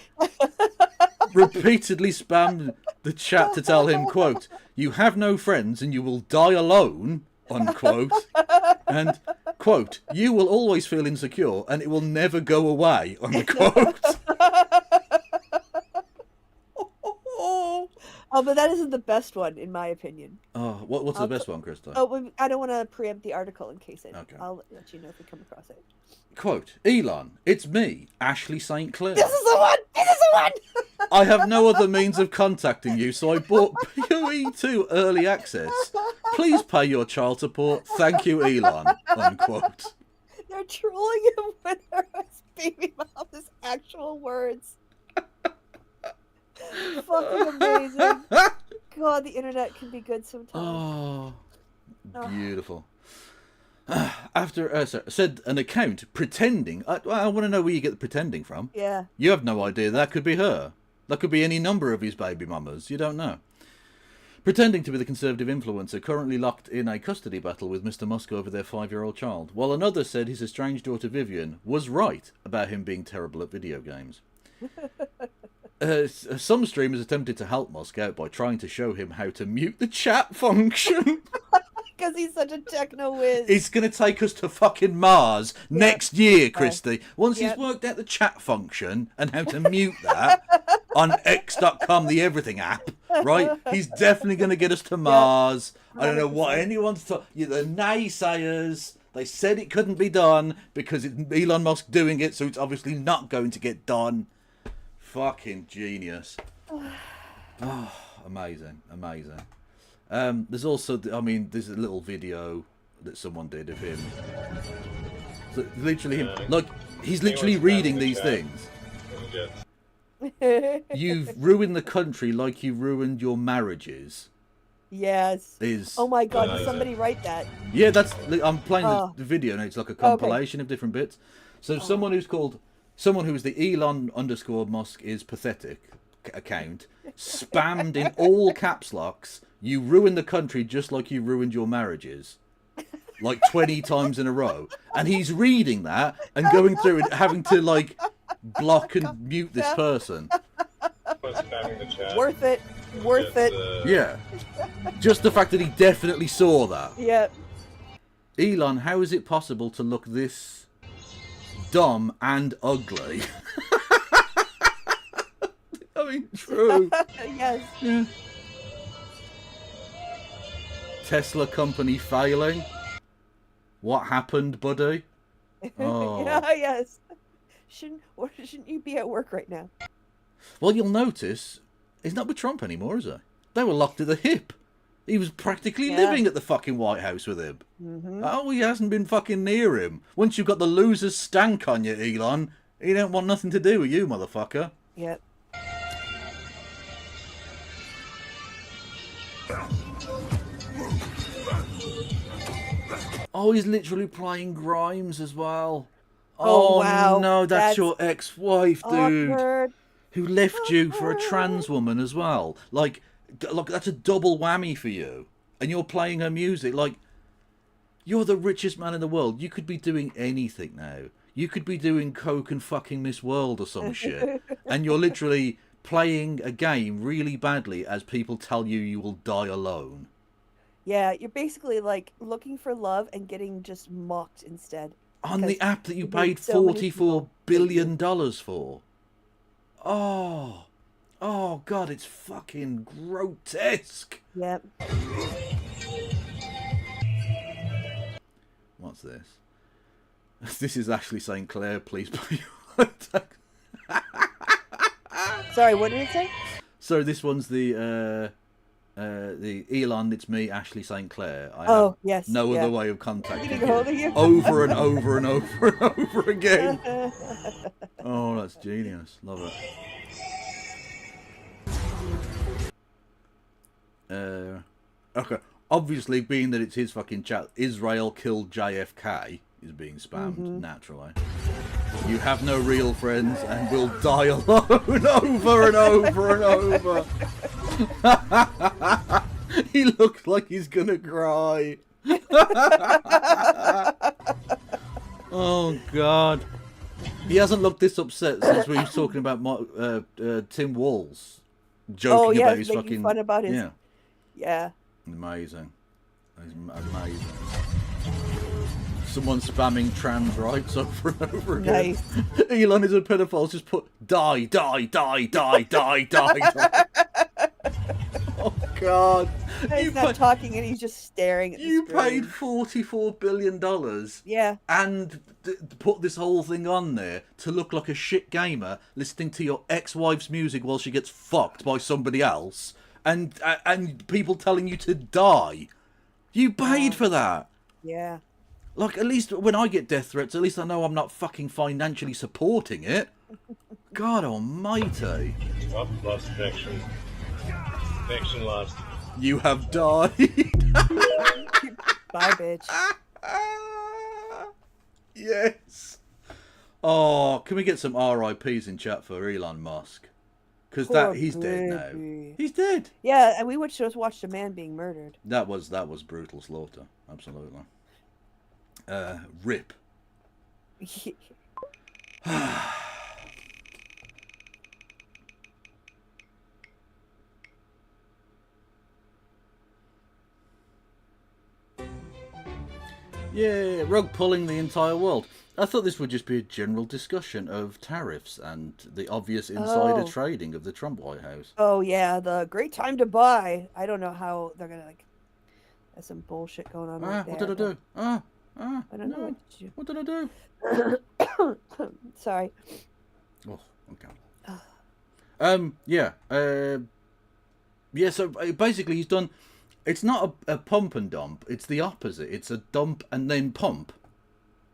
repeatedly spammed the chat to tell him, quote, "You have no friends and you will die alone," unquote, and, quote, "You will always feel insecure and it will never go away," unquote. Oh, but that isn't the best one, in my opinion. Oh, what's the best one, Krista? Oh, I don't want to preempt the article in case Okay. I'll let you know if we come across it. Quote, "Elon, it's me, Ashley St. Clair. This is the one! This is the one! I have no other means of contacting you, so I bought PoE2 early access. Please pay your child support. Thank you, Elon," unquote. They're trolling him with her baby mama's actual words. Fucking amazing. God, the internet can be good sometimes. Oh, beautiful. After said an account pretending. I want to know where you get the pretending from. Yeah. You have no idea. That could be her. That could be any number of his baby mamas. You don't know. Pretending to be the Conservative influencer currently locked in a custody battle with Mr. Musk over their 5-year-old child, while another said his estranged daughter Vivian was right about him being terrible at video games. Some streamers attempted to help Musk out by trying to show him how to mute the chat function. Because he's such a techno whiz. It's going to take us to fucking Mars next year, Christy. Once he's worked out the chat function and how to mute that on x.com, the everything app, right? He's definitely going to get us to Mars. I don't know what anyone's talking. The naysayers, they said it couldn't be done because Elon Musk doing it, so it's obviously not going to get done. Fucking genius. Oh, amazing, amazing. There's also, there's a little video that someone did of him. So literally him, like, he's literally reading these things. You've ruined the country like you ruined your marriages. Yes. Oh my God, did somebody write that? Yeah, I'm playing the video and it's like a compilation of different bits. So someone who's the Elon_Musk is pathetic account spammed in all caps locks, "You ruined the country just like you ruined your marriages," like 20 times in a row. And he's reading that and going through and having to like block and mute this person. Worth it. Worth it. Yeah. Just the fact that he definitely saw that. Yeah. Elon, how is it possible to look this dumb and ugly? I mean, true. Yes. Yeah. Tesla company failing. What happened, buddy? Oh. Yeah, yes. Shouldn't you be at work right now? Well, you'll notice he's not with Trump anymore, is he? They were locked to the hip. He was practically living at the fucking White House with him. Oh, he hasn't been fucking near him. Once you've got the loser's stank on you, Elon, he don't want nothing to do with you, motherfucker. Yep. Oh, he's literally playing Grimes as well. Oh wow. No, that's your ex-wife, dude. Awkward. Who left you for a trans woman as well. Like, that's a double whammy for you. And you're playing her music. Like, You're the richest man in the world. You could be doing anything now. You could be doing coke and fucking Miss World or some shit. And you're literally playing a game really badly as people tell you you will die alone. Yeah, you're basically like looking for love and getting just mocked instead. On the app that you paid so many $44 billion for. Oh. Oh, God, it's fucking grotesque. Yep. What's this? This is Ashley St. Clair. Please pay your tax. Sorry, what did it say? So this one's the Elon. It's me, Ashley St. Clair. I Oh, have yes, no yeah. other way of contacting Getting hold of you? over and over and over and over again. Oh, that's genius. Love it. Okay. Obviously, being that it's his fucking chat, Israel killed JFK is being spammed naturally. You have no real friends and will die alone over and over and over. He looks like he's gonna cry. Oh God. He hasn't looked this upset since we were talking about Tim Walls joking about his making fucking fun about his... yeah. Yeah. Amazing. Amazing. Someone spamming trans rights over and over again. Nice. Elon is a pedophile. Just put die, die, die, die, die, die, die. Oh God! He's not talking and he's just staring at the You screen. paid $44 billion. Yeah. And put this whole thing on there to look like a shit gamer listening to your ex-wife's music while she gets fucked by somebody else, and people telling you to die. You paid for that. Yeah. Like, at least when I get death threats, at least I know I'm not fucking financially supporting it. God almighty. Oh, lost connection. Connection lost. You have died. Bye, bitch. Yes. Oh, can we get some RIPs in chat for Elon Musk? Because he's dead now. He's dead. Yeah, and we just watched a man being murdered. That was brutal slaughter. Absolutely. Rip. Yeah, rug pulling the entire world. I thought this would just be a general discussion of tariffs and the obvious insider trading of the Trump White House. Oh yeah, the great time to buy. I don't know how they're gonna There's some bullshit going on right there. What did I do? I don't know. What did I do? Sorry. Oh, okay. Yeah, so basically he's done... It's not a pump and dump. It's the opposite. It's a dump and then pump.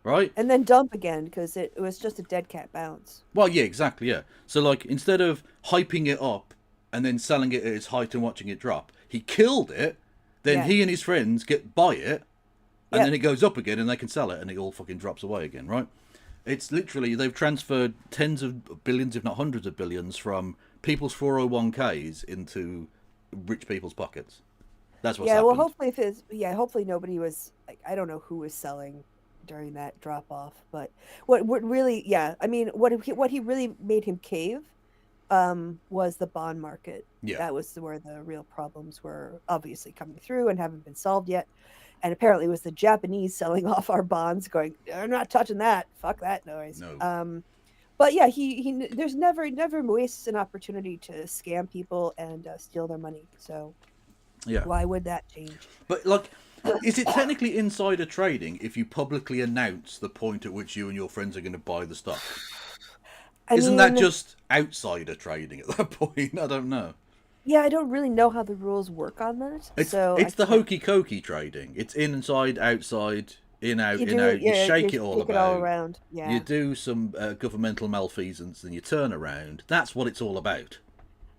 Right? And then dump again, because it was just a dead cat bounce. Well, yeah, exactly, yeah. So, like, instead of hyping it up and then selling it at its height and watching it drop, he killed it, then he and his friends buy it, and then it goes up again and they can sell it and it all fucking drops away again, right? It's literally, they've transferred tens of billions, if not hundreds of billions, from people's 401ks into rich people's pockets. That's what's happened. Well, hopefully nobody was, I don't know who was selling during that drop off, but what really, I mean, what he really made him cave was the bond market. Yeah. That was where the real problems were obviously coming through and haven't been solved yet. And apparently it was the Japanese selling off our bonds going, I'm not touching that. Fuck that noise. No. But yeah, he there's never wastes an opportunity to scam people and steal their money. So why would that change? But like, is it technically insider trading if you publicly announce the point at which you and your friends are going to buy the stock? Isn't that just outsider trading at that point? I don't know. Yeah, I don't really know how the rules work on that. It's the hokey cokey trading. It's inside, outside, in, out, in, out. You shake it all about. Around. Yeah. You do some governmental malfeasance, and you turn around. That's what it's all about.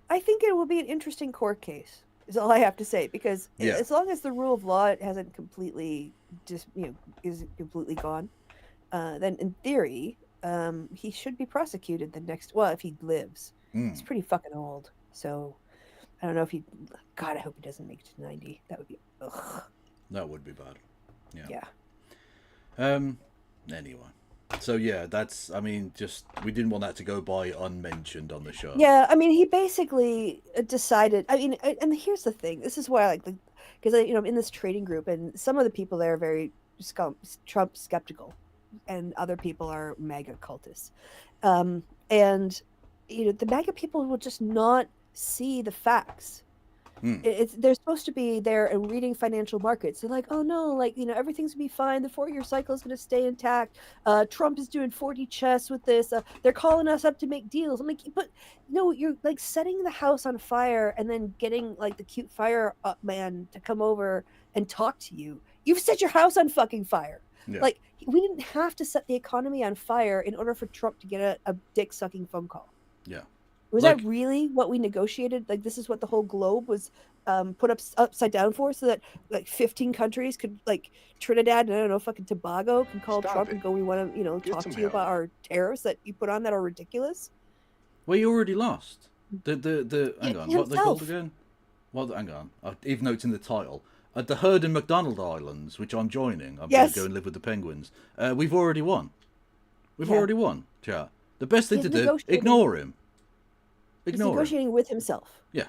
I think it will be an interesting court case. Is all I have to say, because as long as the rule of law hasn't completely isn't completely gone, then in theory, he should be prosecuted if he lives. He's pretty fucking old, so I don't know if God, I hope he doesn't make it to 90. That would be ugh. That would be bad. Yeah. Anyway. So yeah, that's. I mean, just we didn't want that to go by unmentioned on the show. Yeah, I mean, he basically decided. I mean, and here's the thing. This is why I like the, because I'm in this trading group, and some of the people there are very Trump skeptical, and other people are MAGA cultists, and the MAGA people will just not see the facts. They're supposed to be there and reading financial markets. They're like, oh no, like everything's gonna be fine. The 4-year cycle is gonna stay intact. Trump is doing 4D chess with this. They're calling us up to make deals. I'm like, but no, you're like setting the house on fire and then getting like the cute fire up man to come over and talk to you. You've set your house on fucking fire. Yeah. Like we didn't have to set the economy on fire in order for Trump to get a dick sucking phone call. Yeah. Was that really what we negotiated? Like, this is what the whole globe was put upside down for, so that like 15 countries could, like Trinidad and I don't know, fucking Tobago can call Trump and go, we want to, talk to you about our tariffs that you put on that are ridiculous. Well, you already lost. The hang on, what are they called himself. again? Well, hang on. Even though it's in the title, the herd in McDonald Islands, which I'm joining. I'm going to go and live with the penguins. We've already won. We've already won, chat. The best thing to do, ignore him. He's negotiating with himself. Yeah.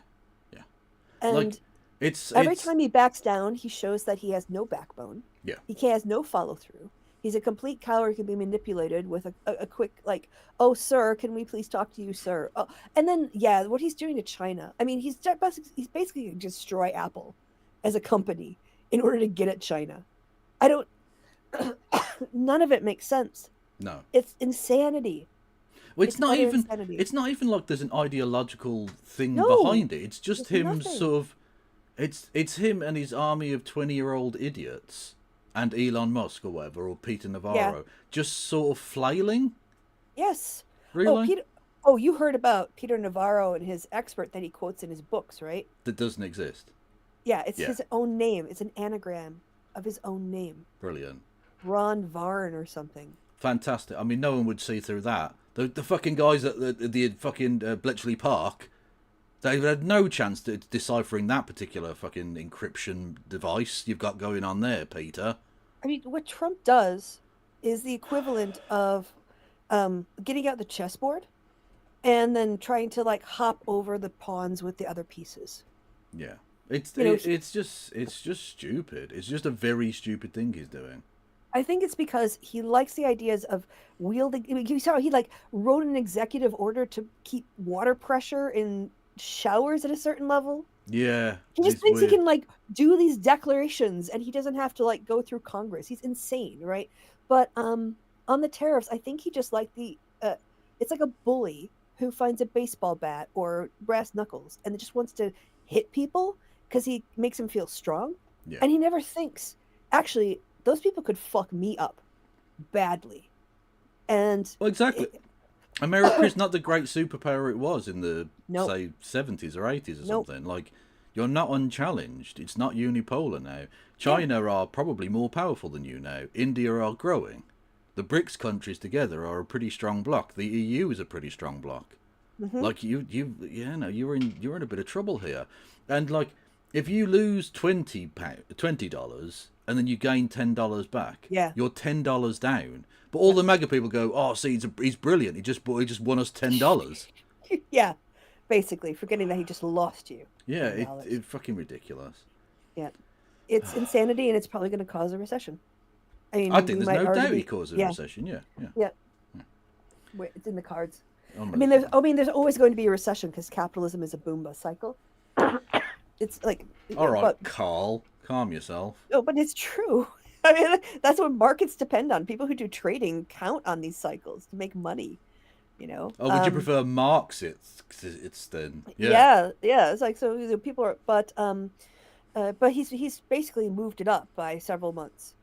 And like, it's every time he backs down, he shows that he has no backbone. Yeah. He has no follow through. He's a complete coward, can be manipulated with a quick, like, oh, sir, can we please talk to you, sir? Oh. And then, what he's doing to China. I mean, he's basically going to destroy Apple as a company in order to get at China. None of it makes sense. No. It's insanity. Well, it's not even. Insanity. It's not even like there's an ideological thing No, behind it. It's just there's him, nothing. sort of. It's him and his army of 20-year-old idiots, and Elon Musk or whatever, or Peter Navarro, just sort of flailing. Yes. Really? You heard about Peter Navarro and his expert that he quotes in his books, right? That doesn't exist. Yeah, it's his own name. It's an anagram of his own name. Brilliant. Ron Varn or something. Fantastic. I mean, no one would see through that. The fucking guys at the fucking Bletchley Park, they've had no chance to deciphering that particular fucking encryption device you've got going on there, Peter. I mean, what Trump does is the equivalent of getting out the chessboard and then trying to like hop over the pawns with the other pieces. Yeah, it's just stupid. It's just a very stupid thing he's doing. I think it's because he likes the ideas of wielding. I mean, you saw he like wrote an executive order to keep water pressure in showers at a certain level. Yeah, He just thinks he can like do these declarations and he doesn't have to like go through Congress. He's insane, right? But on the tariffs, I think he just like it's like a bully who finds a baseball bat or brass knuckles and just wants to hit people because he makes him feel strong. Yeah. And he never thinks, actually, those people could fuck me up badly. And well, exactly. America's not the great superpower it was in the say 70s or 80s or something. Like, you're not unchallenged. It's not unipolar now. China are probably more powerful than you now. India are growing. The BRICS countries together are a pretty strong bloc. The EU is a pretty strong bloc. Mm-hmm. Like you're in a bit of trouble here. And like, if you lose $20 and then you gain $10 back, you're $10 down. But all the MAGA people go, oh, see, he's brilliant. He just won us $10. Yeah, basically, forgetting that he just lost you. Yeah, it's fucking ridiculous. Yeah, it's insanity, and it's probably going to cause a recession. I mean, I think there's no doubt he caused a recession. Yeah. It's in the cards. Oh, I mean, there's always going to be a recession because capitalism is a boom bust cycle. It's like, all right, Carl, calm yourself. No, but it's true. I mean, that's what markets depend on. People who do trading count on these cycles to make money. You know. Oh, would you prefer Marxists? It's then. Yeah. It's like so people are, but he's basically moved it up by several months.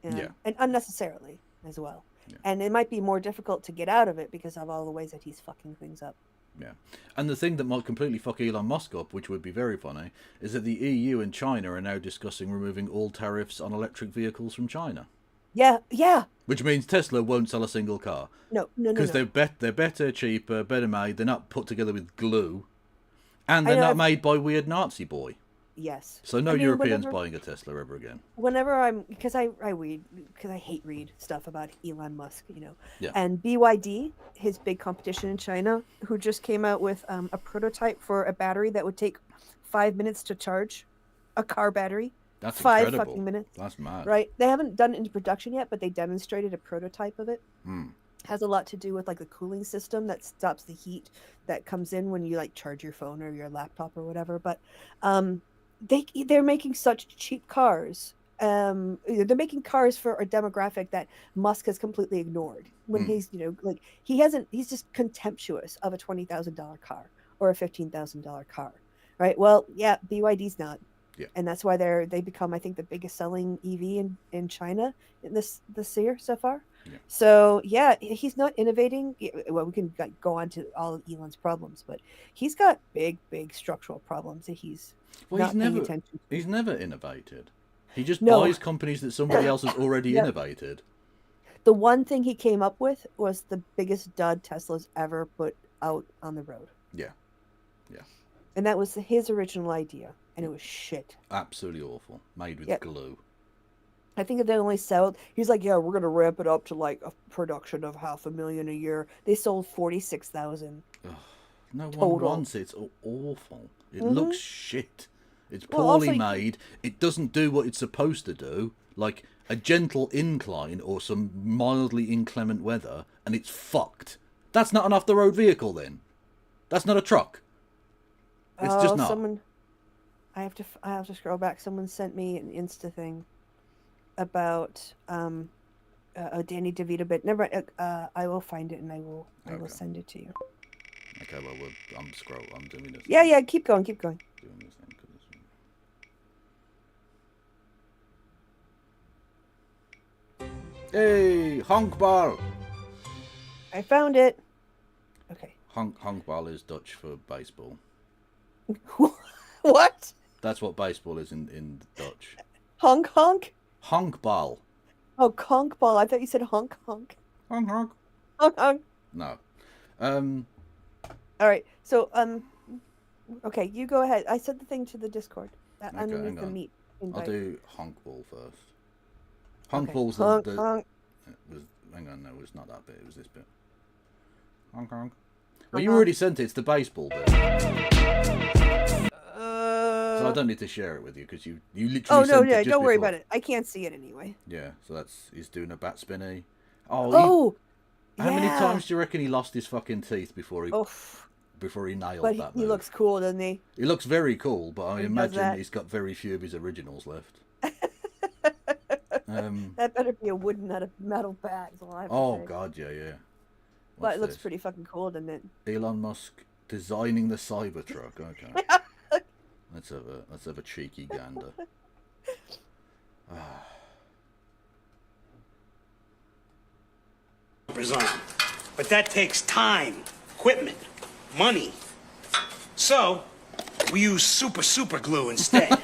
And unnecessarily as well. Yeah. And it might be more difficult to get out of it because of all the ways that he's fucking things up. Yeah. And the thing that might completely fuck Elon Musk up, which would be very funny, is that the EU and China are now discussing removing all tariffs on electric vehicles from China. Yeah. Which means Tesla won't sell a single car. No. Because they're better, cheaper, better made. They're not put together with glue. And they're not made by weird Nazi boy. yes. So no I mean, Europeans whenever- buying a Tesla ever again. Whenever I'm, because I read, because I hate read stuff about Elon Musk, you know. Yeah. And BYD, his big competition in China, who just came out with a prototype for a battery that would take 5 minutes to charge a car battery. That's 5 incredible. fucking minutes. That's mad. Right? They haven't done it into production yet, but they demonstrated a prototype of it. Hmm. Has a lot to do with like the cooling system that stops the heat that comes in when you like charge your phone or your laptop or whatever. But they're making such cheap cars. They're making cars for a demographic that Musk has completely ignored. When he's, you know, like he's just contemptuous of a $20,000 car or a $15,000 car, right? Well, yeah, BYD's not. Yeah. And that's why they become, I think, the biggest selling EV in China in this year so far. Yeah. So yeah, he's not innovating. Well, we can go on to all of Elon's problems, but he's got big structural problems that he's not paying attention to. He's never innovated. He just No. buys companies that somebody else has already Yep. innovated. The one thing he came up with was the biggest dud Tesla's ever put out on the road. Yeah. Yeah. And that was his original idea, and it was shit. Absolutely awful. Made with Yep. glue. I think they only sold. He's like, yeah, we're gonna ramp it up to like a production of 500,000 a year. They sold 46,000. No one Total. wants it. It's awful. It Mhm. looks shit. It's Well, poorly also- made. It doesn't do what it's supposed to do, like a gentle incline or some mildly inclement weather, and it's fucked. That's not an off-the-road vehicle, then. That's not a truck. It's just not. Someone, I have to scroll back. Someone sent me an Insta thing about a Danny DeVito bit. Never mind. I will find it and I will send it to you. Okay, well, I'm doing this. Yeah. Keep going. Doing this thing, 'cause Hey, honk ball. I found it. Okay. Honk ball is Dutch for baseball. What? That's what baseball is in Dutch. Honk honk. Honk ball. Oh, conch ball. I thought you said honk honk. Honk honk. Honk honk. No. All right. So okay, you go ahead. I sent the thing to the Discord underneath hang the on. meet I'll invite. do honk ball first. Honk Okay. ball's Honk, the honk. it was, hang on, no, it's not that bit. It was this bit. Honk honk. Well, you honk. already sent it. It's the baseball bit. So I don't need to share it with you because you literally. Oh no, sent it yeah, just don't worry before. about it. I can't see it anyway. Yeah, so he's doing a bat spinny. Oh. Oh. How many yeah. times do you reckon he lost his fucking teeth before he Oof. nailed But that he move? looks cool, doesn't he? He looks very cool, but I He does imagine that. he's got very few of his originals left. That better be a wooden, not a metal bat. Is all I have to Oh say. god, yeah. But What's it looks this? pretty fucking cool, doesn't it? Elon Musk designing the Cybertruck. Okay. Let's have a cheeky gander. But that takes time, equipment, money. So, we use super glue instead.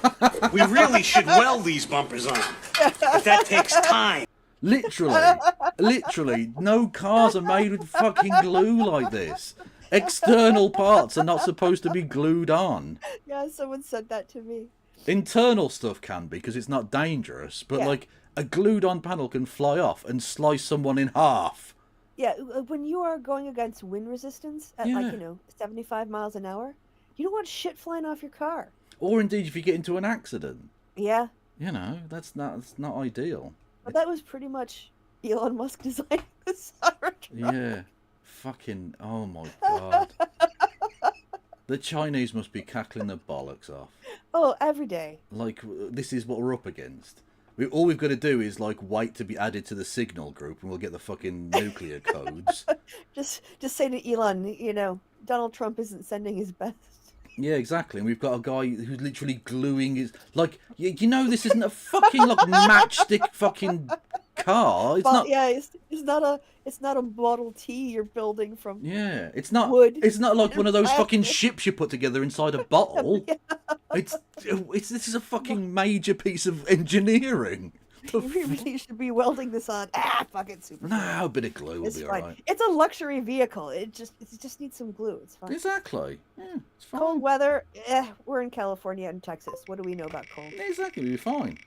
We really should weld these bumpers on. But that takes time. Literally, no cars are made with fucking glue like this. External parts are not supposed to be glued on. Yeah, someone said that to me. Internal stuff can be because it's not dangerous, but Yeah. like a glued on panel can fly off and slice someone in half. Yeah, when you are going against wind resistance at Yeah. 75 miles an hour, you don't want shit flying off your car. Or indeed if you get into an accident. Yeah, That's not ideal. but that was pretty much Elon Musk designing the Cybertruck. Yeah. Fucking, oh my god. The Chinese must be cackling their bollocks off. Oh, every day. Like, this is what we're up against. All we've got to do is, like, wait to be added to the signal group and we'll get the fucking nuclear codes. Just say to Elon, Donald Trump isn't sending his best. Yeah, exactly. And we've got a guy who's literally gluing his... Like, this isn't a fucking, like, matchstick fucking car. It's not... Yeah, it's not a Model T you're building from. Yeah, it's not. Wood It's not like one of those and fucking plastic. ships you put together inside a bottle. This is a fucking major piece of engineering. You really should be welding this on. Fuck it, super. No, a bit of glue will It's be fine. alright. It's a luxury vehicle. It just needs some glue. It's fine. Exactly. Yeah, it's fine. Cold weather. We're in California and Texas. What do we know about cold? Exactly, we'll be fine.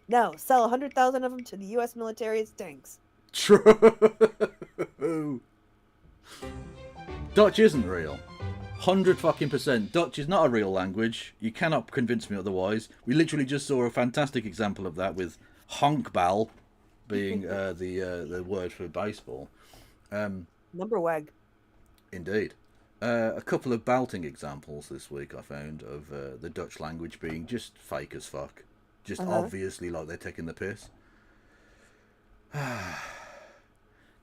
No, sell 100,000 of them to the U.S. military as tanks. True. Dutch isn't real. 100% Dutch is not a real language. You cannot convince me otherwise. We literally just saw a fantastic example of that with honkbal being the word for baseball. Numberwag. Indeed. A couple of belting examples this week I found of the Dutch language being just fake as fuck. Just obviously like they're taking the piss.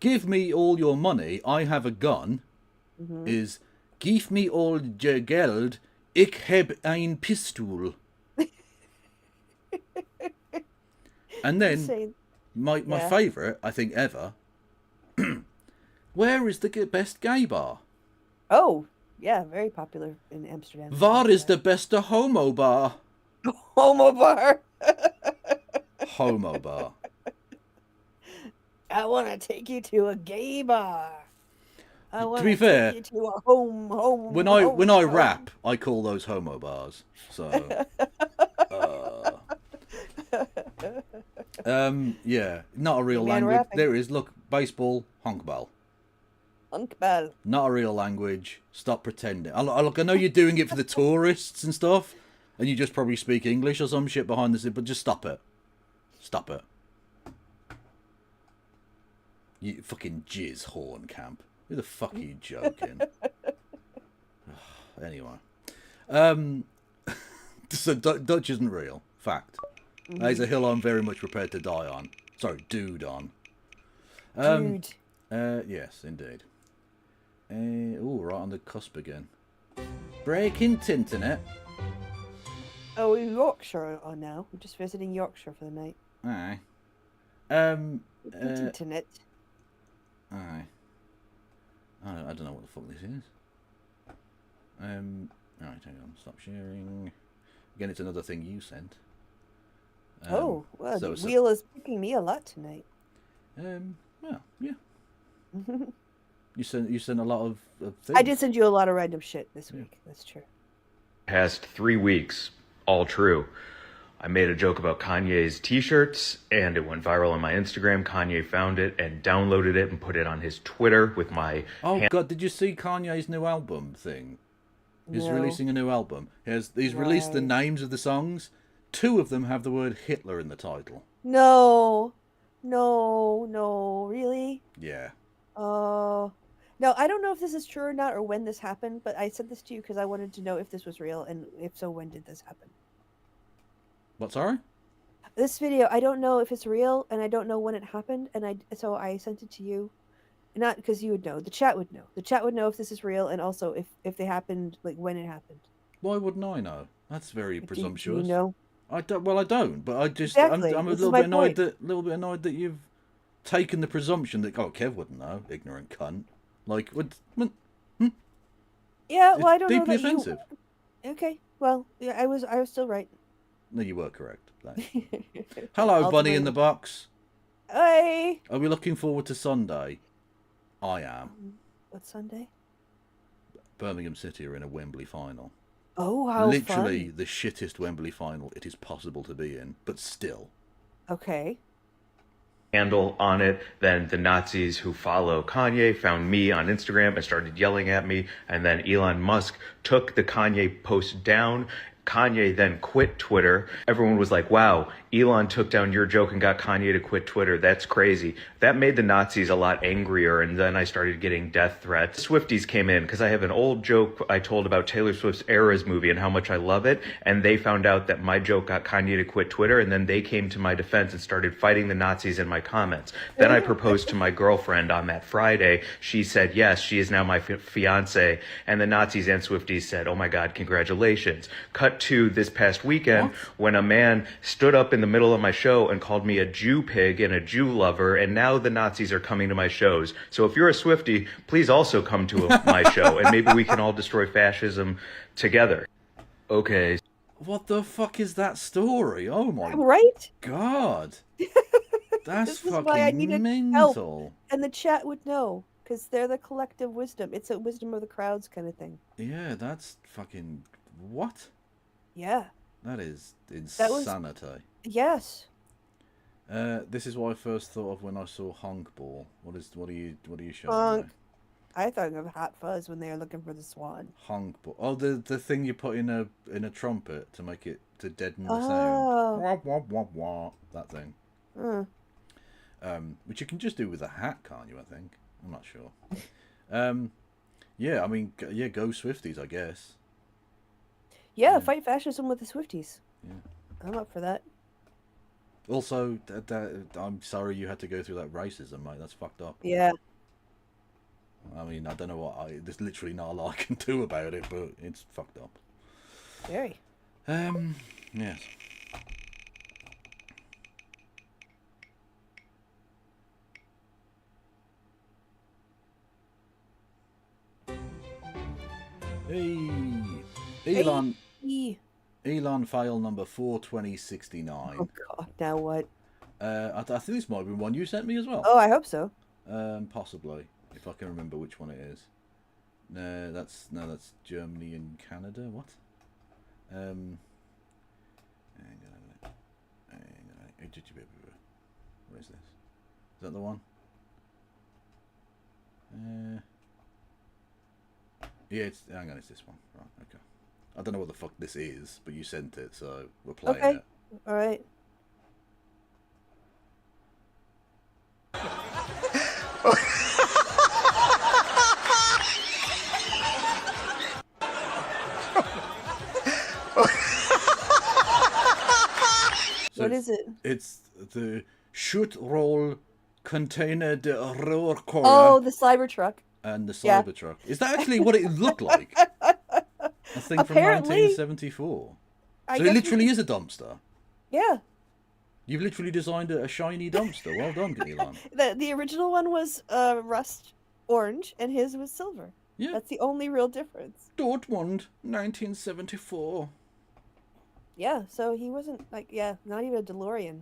Give me all your money, I have a gun, is Geef me all je geld, ik heb een pistool. And then, my favourite, I think, ever, where is the best gay bar? Oh, yeah, very popular in Amsterdam. Waar is the beste homo bar? Homo bar. Homo bar. I want to take you to a gay bar. To be fair, take you to a home. When I rap, I call those homo bars. So, yeah, not a real language. Rapping. There is, look, baseball, honkbal. Honkbal. Not a real language. Stop pretending. Look, I know you're doing it for the tourists and stuff, and you just probably speak English or some shit behind the scene, but just stop it. Stop it. You fucking jizz horn camp. Who the fuck are you joking? Anyway. So Dutch isn't real. Fact. That is a hill I'm very much prepared to die on. Sorry, dude on. Dude. Yes, indeed. Oh, right on the cusp again. Breaking Tinternet. Oh, we're in Yorkshire on now. We're just visiting Yorkshire for the night. Aye. Internet. Aye. I don't know what the fuck this is. Alright, hang on. Stop sharing. Again, it's another thing you sent. Well, the wheel is picking me a lot tonight. Well, yeah. You sent a lot of things. I did send you a lot of random shit this week. That's true. Past 3 weeks, all true. I made a joke about Kanye's t-shirts, and it went viral on my Instagram. Kanye found it and downloaded it and put it on his Twitter with my... God, did you see Kanye's new album thing? He's No. releasing a new album. He's released the names of the songs. 2 of them have the word Hitler in the title. No, really? Yeah. No, I don't know if this is true or not, or when this happened, but I sent this to you because I wanted to know if this was real, and if so, when did this happen? What, sorry? This video, I don't know if it's real, and I don't know when it happened, and so I sent it to you, not because you would know. The chat would know. The chat would know if this is real, and also if they happened, like when it happened. Why wouldn't I know? That's very presumptuous. Do you know? I don't. Well, I don't. But I just. Exactly. I'm a This is little my bit annoyed point. that you've taken the presumption that Kev wouldn't know, ignorant cunt. Like, Yeah, well, I don't know deeply that offensive. Okay, well, yeah, I was still right. No, you were correct. Hello, Bunny in the box. Hey. Are we looking forward to Sunday? I am. What Sunday? Birmingham City are in a Wembley final. Oh, how Literally fun. the shittest Wembley final it is possible to be in, but still. Okay. handle on it. Then the Nazis who follow Kanye found me on Instagram and started yelling at me. And then Elon Musk took the Kanye post down. Kanye then quit Twitter. Everyone was like, wow, Elon took down your joke and got Kanye to quit Twitter. That's crazy. That made the Nazis a lot angrier, and then I started getting death threats. Swifties came in because I have an old joke I told about Taylor Swift's Eras movie and how much I love it, and they found out that my joke got Kanye to quit Twitter, and then they came to my defense and started fighting the Nazis in my comments. Then I proposed to my girlfriend on that Friday. She said yes, she is now my fiance, and the Nazis and Swifties said, oh my God, congratulations. Cut to this past weekend when a man stood up in the middle of my show and called me a Jew pig and a Jew lover, and now the Nazis are coming to my shows. So if you're a Swiftie, please also come to my show, and maybe we can all destroy fascism together. Okay. What the fuck is that story? Oh my Right? god. That's This is why I fucking needed mental. help. And the chat would know, because they're the collective wisdom. It's a wisdom of the crowds kind of thing. Yeah, that's fucking... What? Yeah. That is That was- insanity. Yes. This is what I first thought of when I saw Honk Ball. What are you showing Honk. me? I thought of Hot Fuzz when they were looking for the swan. Honk Ball. Oh, the thing you put in a trumpet to make it to deaden the Oh. sound. Wah, wah, wah, wah, that thing. Hmm. Which you can just do with a hat, can't you? I think. I'm not sure. Yeah, I mean, yeah, go Swifties, I guess. Yeah, fight fascism with the Swifties. Yeah. I'm up for that. Also, I'm sorry you had to go through that racism, mate. That's fucked up. Yeah. I mean, I don't know what there's literally not a lot I can do about it, but it's fucked up. Very. Yes. Hey, Elon. Hey. Elon file number 42069. Oh god, now what? I think this might be one you sent me as well. Oh, I hope so. Possibly, if I can remember which one it is. No, that's Germany and Canada. What? Hang on a minute. What is this? Is that the one? Yeah, hang on, it's this one. Right, okay. I don't know what the fuck this is, but you sent it, so we're playing it. All right. What is it? It's the shoot roll container de Rohrcore. Oh, the Cybertruck. And the Yeah. Cybertruck. Is that actually what it looked like? A thing from Apparently. 1974. I So guess it literally is a dumpster. Yeah. You've literally designed a shiny dumpster. Well done, Elon. The original one was rust orange, and his was silver. Yeah. That's the only real difference. Dortmund, 1974. Yeah, so he wasn't not even a DeLorean.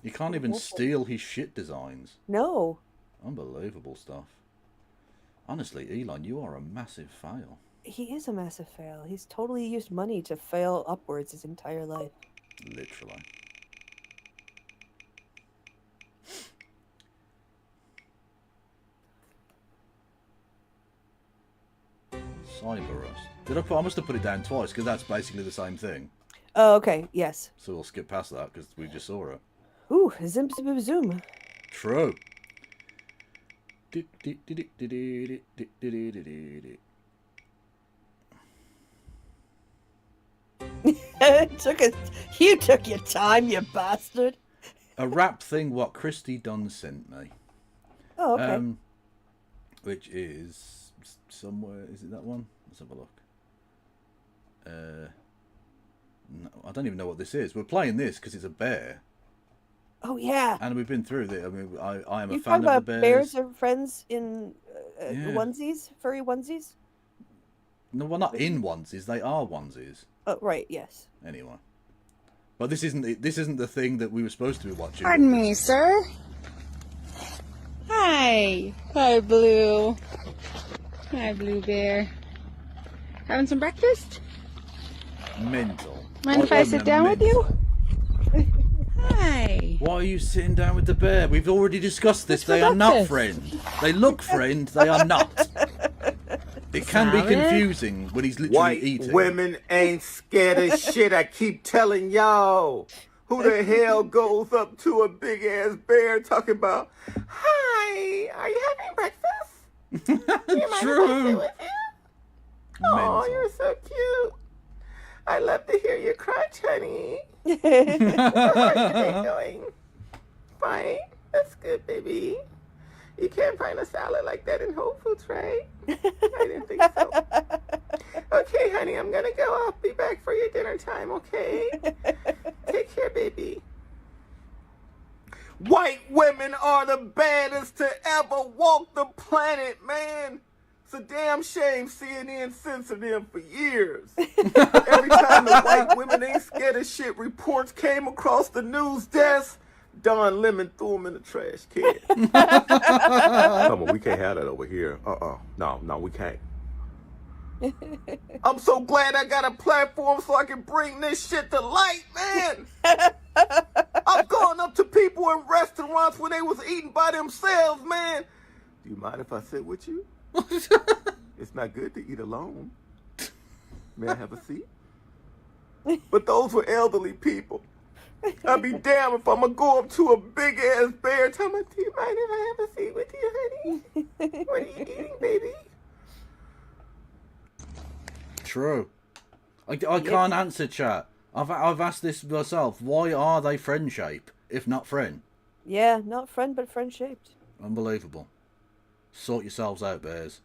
You can't even steal his shit designs. No. Unbelievable stuff. Honestly, Elon, you are a massive fail. He is a massive fail. He's totally used money to fail upwards his entire life. Literally. Cyber Rust. I must have put it down twice because that's basically the same thing. Oh, okay. Yes. So we'll skip past that because we just saw it. Ooh, zim zim zoom. True. You took your time, you bastard. A rap thing what Christy Dunn sent me. Oh, okay. Which is somewhere. Is it that one? Let's have a look. No, I don't even know what this is. We're playing this because it's a bear. Oh yeah. And we've been through this. I mean, I am a You fan talking of the about bears. bears are friends in Yeah. onesies, furry onesies? No, well, not in onesies. They are onesies. Oh, right. Yes. Anyway, but this isn't the thing that we were supposed to be watching. Pardon me, sir. Hi. Hi, Blue. Hi, Blue Bear. Having some breakfast? Mental. Mind if I sit down with you? Hi. Why are you sitting down with the bear? We've already discussed this. They are not friend. They look friend. They are not. It can be confusing when he's literally White eating. women ain't scared of shit. I keep telling y'all. Who the hell goes up to a big ass bear talking about, "Hi, are you having breakfast? Do you mind if I sit with you? Oh, you're so cute. I love to hear you crunch, honey. How are you doing? Fine. That's good, baby. You can't find a salad like that in Whole Foods, right? I didn't think so. Okay, honey, I'm gonna go. I'll be back for your dinner time, okay? Take care, baby. White women are the baddest to ever walk the planet, man. It's a damn shame CNN censored him for years. Every time the white women ain't scared of shit reports came across the news desk, Don Lemon threw him in the trash can. Come on, we can't have that over here. No, we can't. I'm so glad I got a platform so I can bring this shit to light, man. I've gone up to people in restaurants when they was eating by themselves, man. Do you mind if I sit with you? It's not good to eat alone. May I have a seat? But those were elderly people. I'd be damned if I'm gonna go up to a big ass bear and tell me, do you mind if I have a seat with you, honey? What are you eating, baby? True. I can't answer, chat. I've asked this myself. Why are they friend shape, if not friend? Yeah, not friend, but friend shaped. Unbelievable. Sort yourselves out, bears.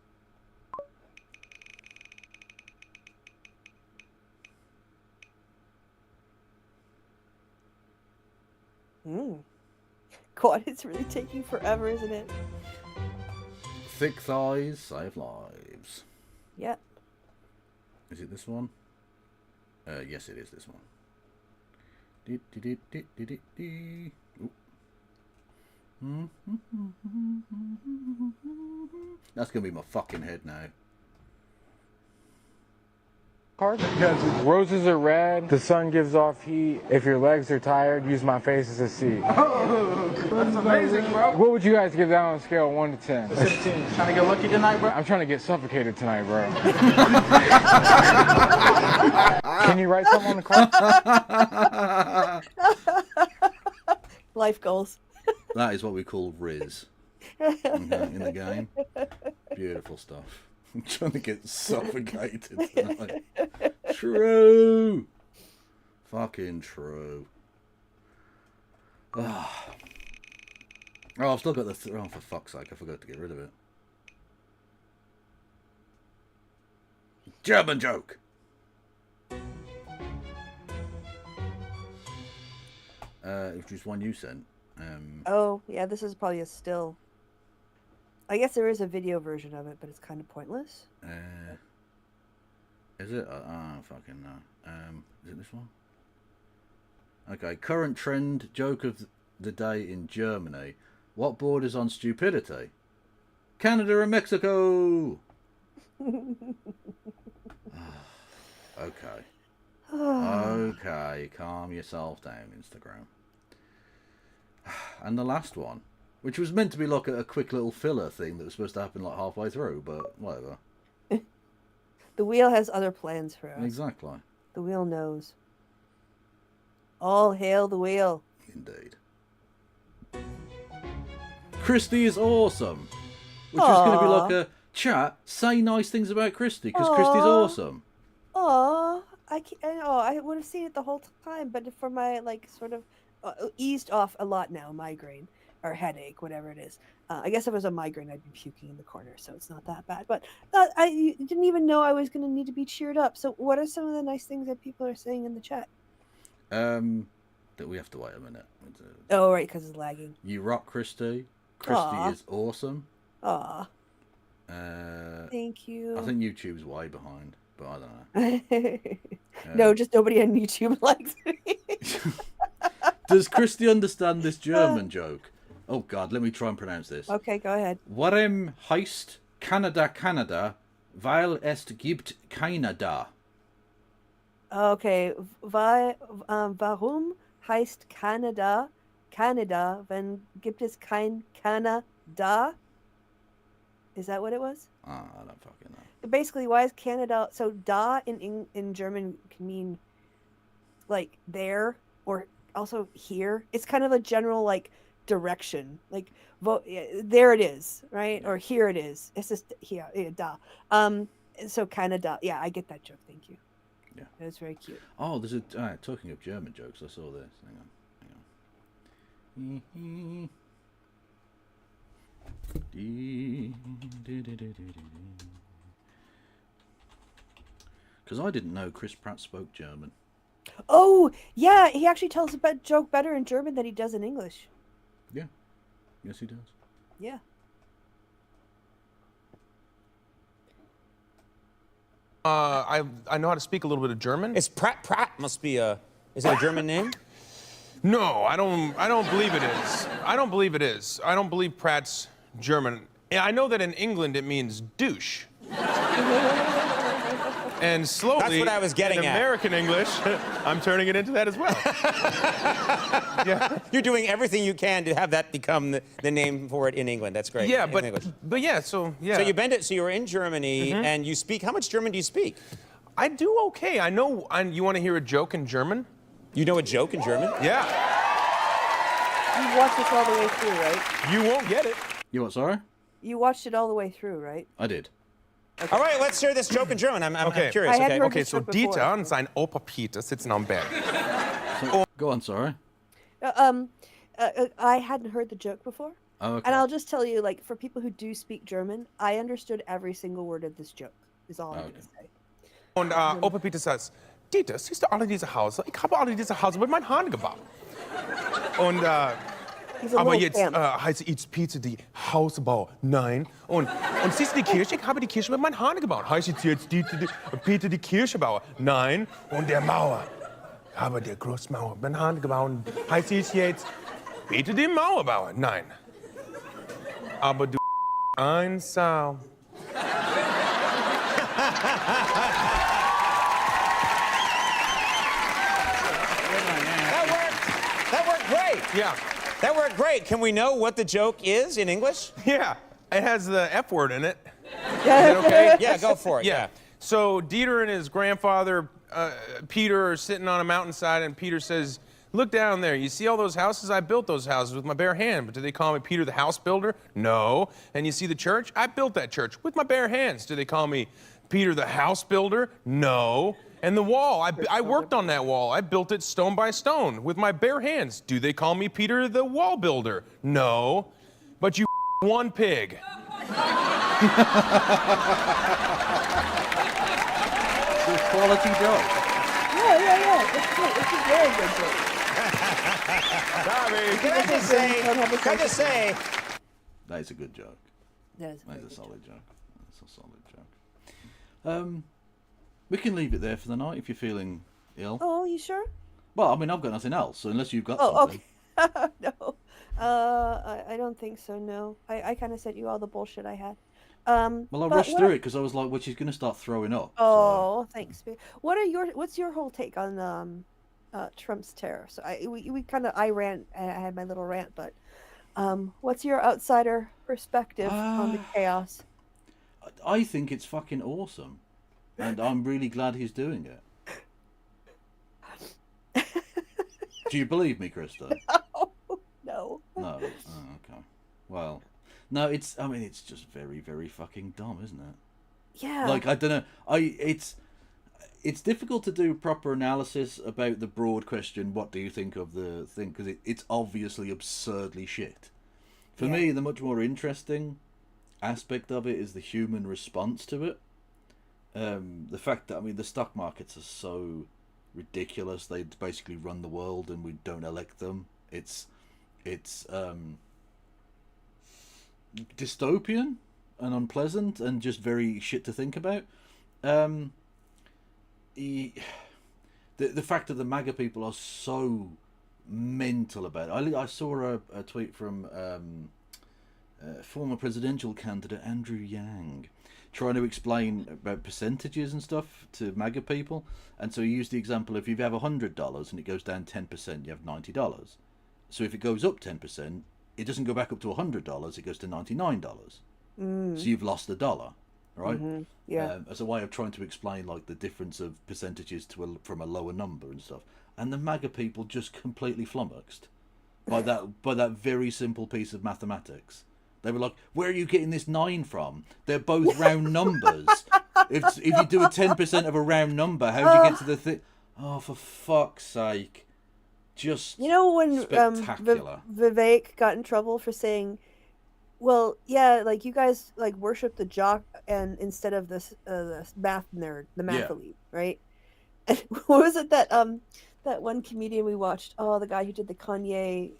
God, it's really taking forever, isn't it? Thick thighs save lives. Yeah. Is it this one? Yes, it is this one. That's gonna be my fucking head now. Because roses are red, the sun gives off heat. If your legs are tired, use my face as a seat. Oh, that's amazing, bro. What would you guys give that on a scale of 1 to 10? 15. Trying to get lucky tonight, bro? I'm trying to get suffocated tonight, bro. Can you write something on the card? Life goals. That is what we call Riz in the game. Beautiful stuff. I'm trying to get suffocated tonight. True. Fucking true. Oh, I've still got the... oh, for fuck's sake, I forgot to get rid of it. German joke. It was just one you sent. Oh, yeah, this is probably a still. I guess there is a video version of it, but it's kind of pointless. Is it? I don't fucking know. Is it this one? Okay, current trend joke of the day in Germany. What borders on stupidity? Canada and Mexico! Okay. Okay, calm yourself down, Instagram. And the last one, which was meant to be like a quick little filler thing that was supposed to happen like halfway through, but whatever. The wheel has other plans for us. Exactly. The wheel knows. All hail the wheel. Indeed. Christy is awesome. Which is going to be like a chat, say nice things about Christy, because Christy's awesome. Aw, I would have seen it the whole time, but for my, like, sort of eased off a lot now, migraine or headache, whatever it is. I guess if it was a migraine, I'd be puking in the corner, so it's not that bad. But I didn't even know I was going to need to be cheered up. So what are some of the nice things that people are saying in the chat? That we have to wait a minute. Oh, right, because it's lagging. You rock, Christy. Christy is awesome. Aw. Thank you. I think YouTube's way behind, but I don't know. No, just nobody on YouTube likes me. Does Christy understand this German joke? Oh God, let me try and pronounce this. Okay, go ahead. Warum heißt Kanada, weil es gibt keine da? Okay, warum heißt Kanada, wenn gibt es kein Kanada? Is that what it was? I don't fucking know. Basically, why is Canada... So, da in German can mean, like, there, or also here. It's kind of a general, like, direction. Like, there it is, right? Or here it is. It's just here, da. So, Canada. Yeah, I get that joke. Thank you. Yeah. That's very cute. Oh, there's a... talking of German jokes, I saw this. Hang on. Because I didn't know Chris Pratt spoke German. Oh, yeah, he actually tells a joke better in German than he does in English. Yeah. Yes, he does. Yeah. I know how to speak a little bit of German. It's Pratt must be a. Is it a German name? No, I don't believe it is. I don't believe it is. I don't believe Pratt's German. I know that in England it means douche. And slowly, That's what I was getting in at. American English, I'm turning it into that as well. Yeah. You're doing everything you can to have that become the name for it in England. That's great. Yeah, in but English. yeah, so yeah. So you bend it. So you were in Germany and you speak. How much German do you speak? I do okay. I know. You want to hear a joke in German? You know a joke in German? Yeah. You watched this all the way through, right? You won't get it. You what? Sorry. You watched it all the way through, right? I did. All right, let's hear this joke in German. I'm curious. I hadn't heard Okay, this so joke before. Dieter and sein Opa Peter sitzen am Berg. Go on, sorry. I hadn't heard the joke before. Oh, okay. And I'll just tell you, like, for people who do speak German, I understood every single word of this joke, is all I'm going to say. Und Opa Peter sagt, Dieter, siehst du alle diese Häuser? Ich habe alle diese Häuser mit meinen Haaren gebaut. Und aber jetzt heißt es Pizza die Hausbau. Nein. Und siehst du die Kirche? Ich habe die Kirche mit meinen Haaren gebaut. Heißt es jetzt Peter die Kirchebauer? Nein. Und der Mauer. Ich habe die Großmauer mit meinen Haaren gebaut. Heißt es jetzt Peter die Mauerbauer? Nein. Aber du ein Sau. That worked great. Yeah. That worked great. Can we know what the joke is in English? Yeah. It has the F word in it. Is Yeah. it okay? Yeah, go for it. Yeah. So Dieter and his grandfather, Peter, are sitting on a mountainside, and Peter says, look down there. You see all those houses? I built those houses with my bare hand. But do they call me Peter the house builder? No. And you see the church? I built that church with my bare hands. Do they call me Peter the house builder? No. And the wall, I worked on that wall. I built it stone by stone with my bare hands. Do they call me Peter the wall builder? No. But you one pig. Good quality joke. Yeah. It's a very good joke. Can I just say, That is a good joke. That is a solid joke. That's a solid joke. We can leave it there for the night if you're feeling ill. Oh, you sure? Well, I mean, I've got nothing else, so unless you've got something. Okay. No. I don't think so, no. I kind of sent you all the bullshit I had. Well, I rushed through it because I was like, well, she's going to start throwing up. Oh, thanks. What's your whole take on Trump's tariffs? I had my little rant, but what's your outsider perspective on the chaos? I think it's fucking awesome. And I'm really glad he's doing it. Do you believe me, Krista? No. No. Oh, okay. Well, no. It's just very, very fucking dumb, isn't it? Yeah. Like, I don't know. It's difficult to do proper analysis about the broad question. What do you think of the thing? Because it's obviously absurdly shit. For me, the much more interesting aspect of it is the human response to it. The fact that the stock markets are so ridiculous. They basically run the world, and we don't elect them. It's dystopian and unpleasant, and just very shit to think about. The fact that the MAGA people are so mental about it. I saw a tweet from former presidential candidate Andrew Yang trying to explain about percentages and stuff to MAGA people, and so he used the example: if you have $100 and it goes down 10%, you have $90. So if it goes up 10%, it doesn't go back up to $100; it goes to $99. So you've lost $1, right? Mm-hmm. Yeah. As a way of trying to explain like the difference of percentages from a lower number and stuff, and the MAGA people just completely flummoxed by that very simple piece of mathematics. They were like, where are you getting this 9 from? They're both round numbers. If you do a 10% of a round number, how do you get to the thing? Oh, for fuck's sake. Just when spectacular. Vivek got in trouble for saying, well, yeah, like you guys like worship the jock and instead of the math nerd, the math elite, right? And what was it that one comedian we watched? Oh, the guy who did the Kanye,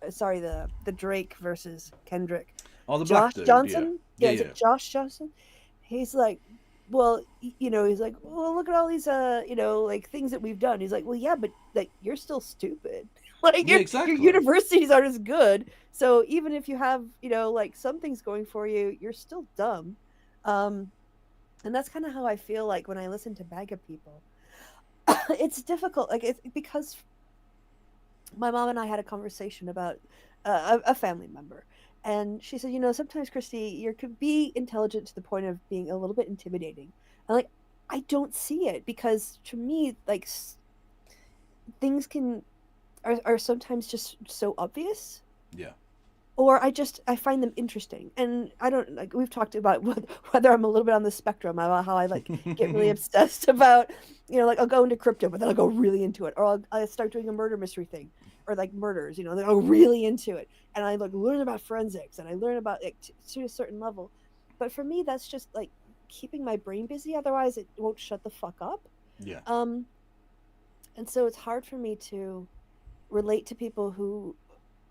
the Drake versus Kendrick. Oh, the Josh black dude, Johnson? yeah. Is it Josh Johnson? He's like, well, he's like, well, look at all these, like things that we've done. He's like, well, yeah, but like you're still stupid. Like Yeah, your exactly. universities aren't as good. So even if you have, like some things going for you, you're still dumb. And that's kind of how I feel like when I listen to MAGA people. It's difficult, like it's because my mom and I had a conversation about a family member, and she said, sometimes Christy, you could be intelligent to the point of being a little bit intimidating. And like, I don't see it because to me, like things are sometimes just so obvious. Yeah. Or I find them interesting, and I don't like. We've talked about whether I'm a little bit on the spectrum about how I like get really obsessed about, like I'll go into crypto, but then I'll go really into it, or I'll start doing a murder mystery thing, or like murders, then I'll go really into it, and I like learn about forensics, and I learn about it to a certain level. But for me, that's just like keeping my brain busy. Otherwise, it won't shut the fuck up. Yeah. And so it's hard for me to relate to people who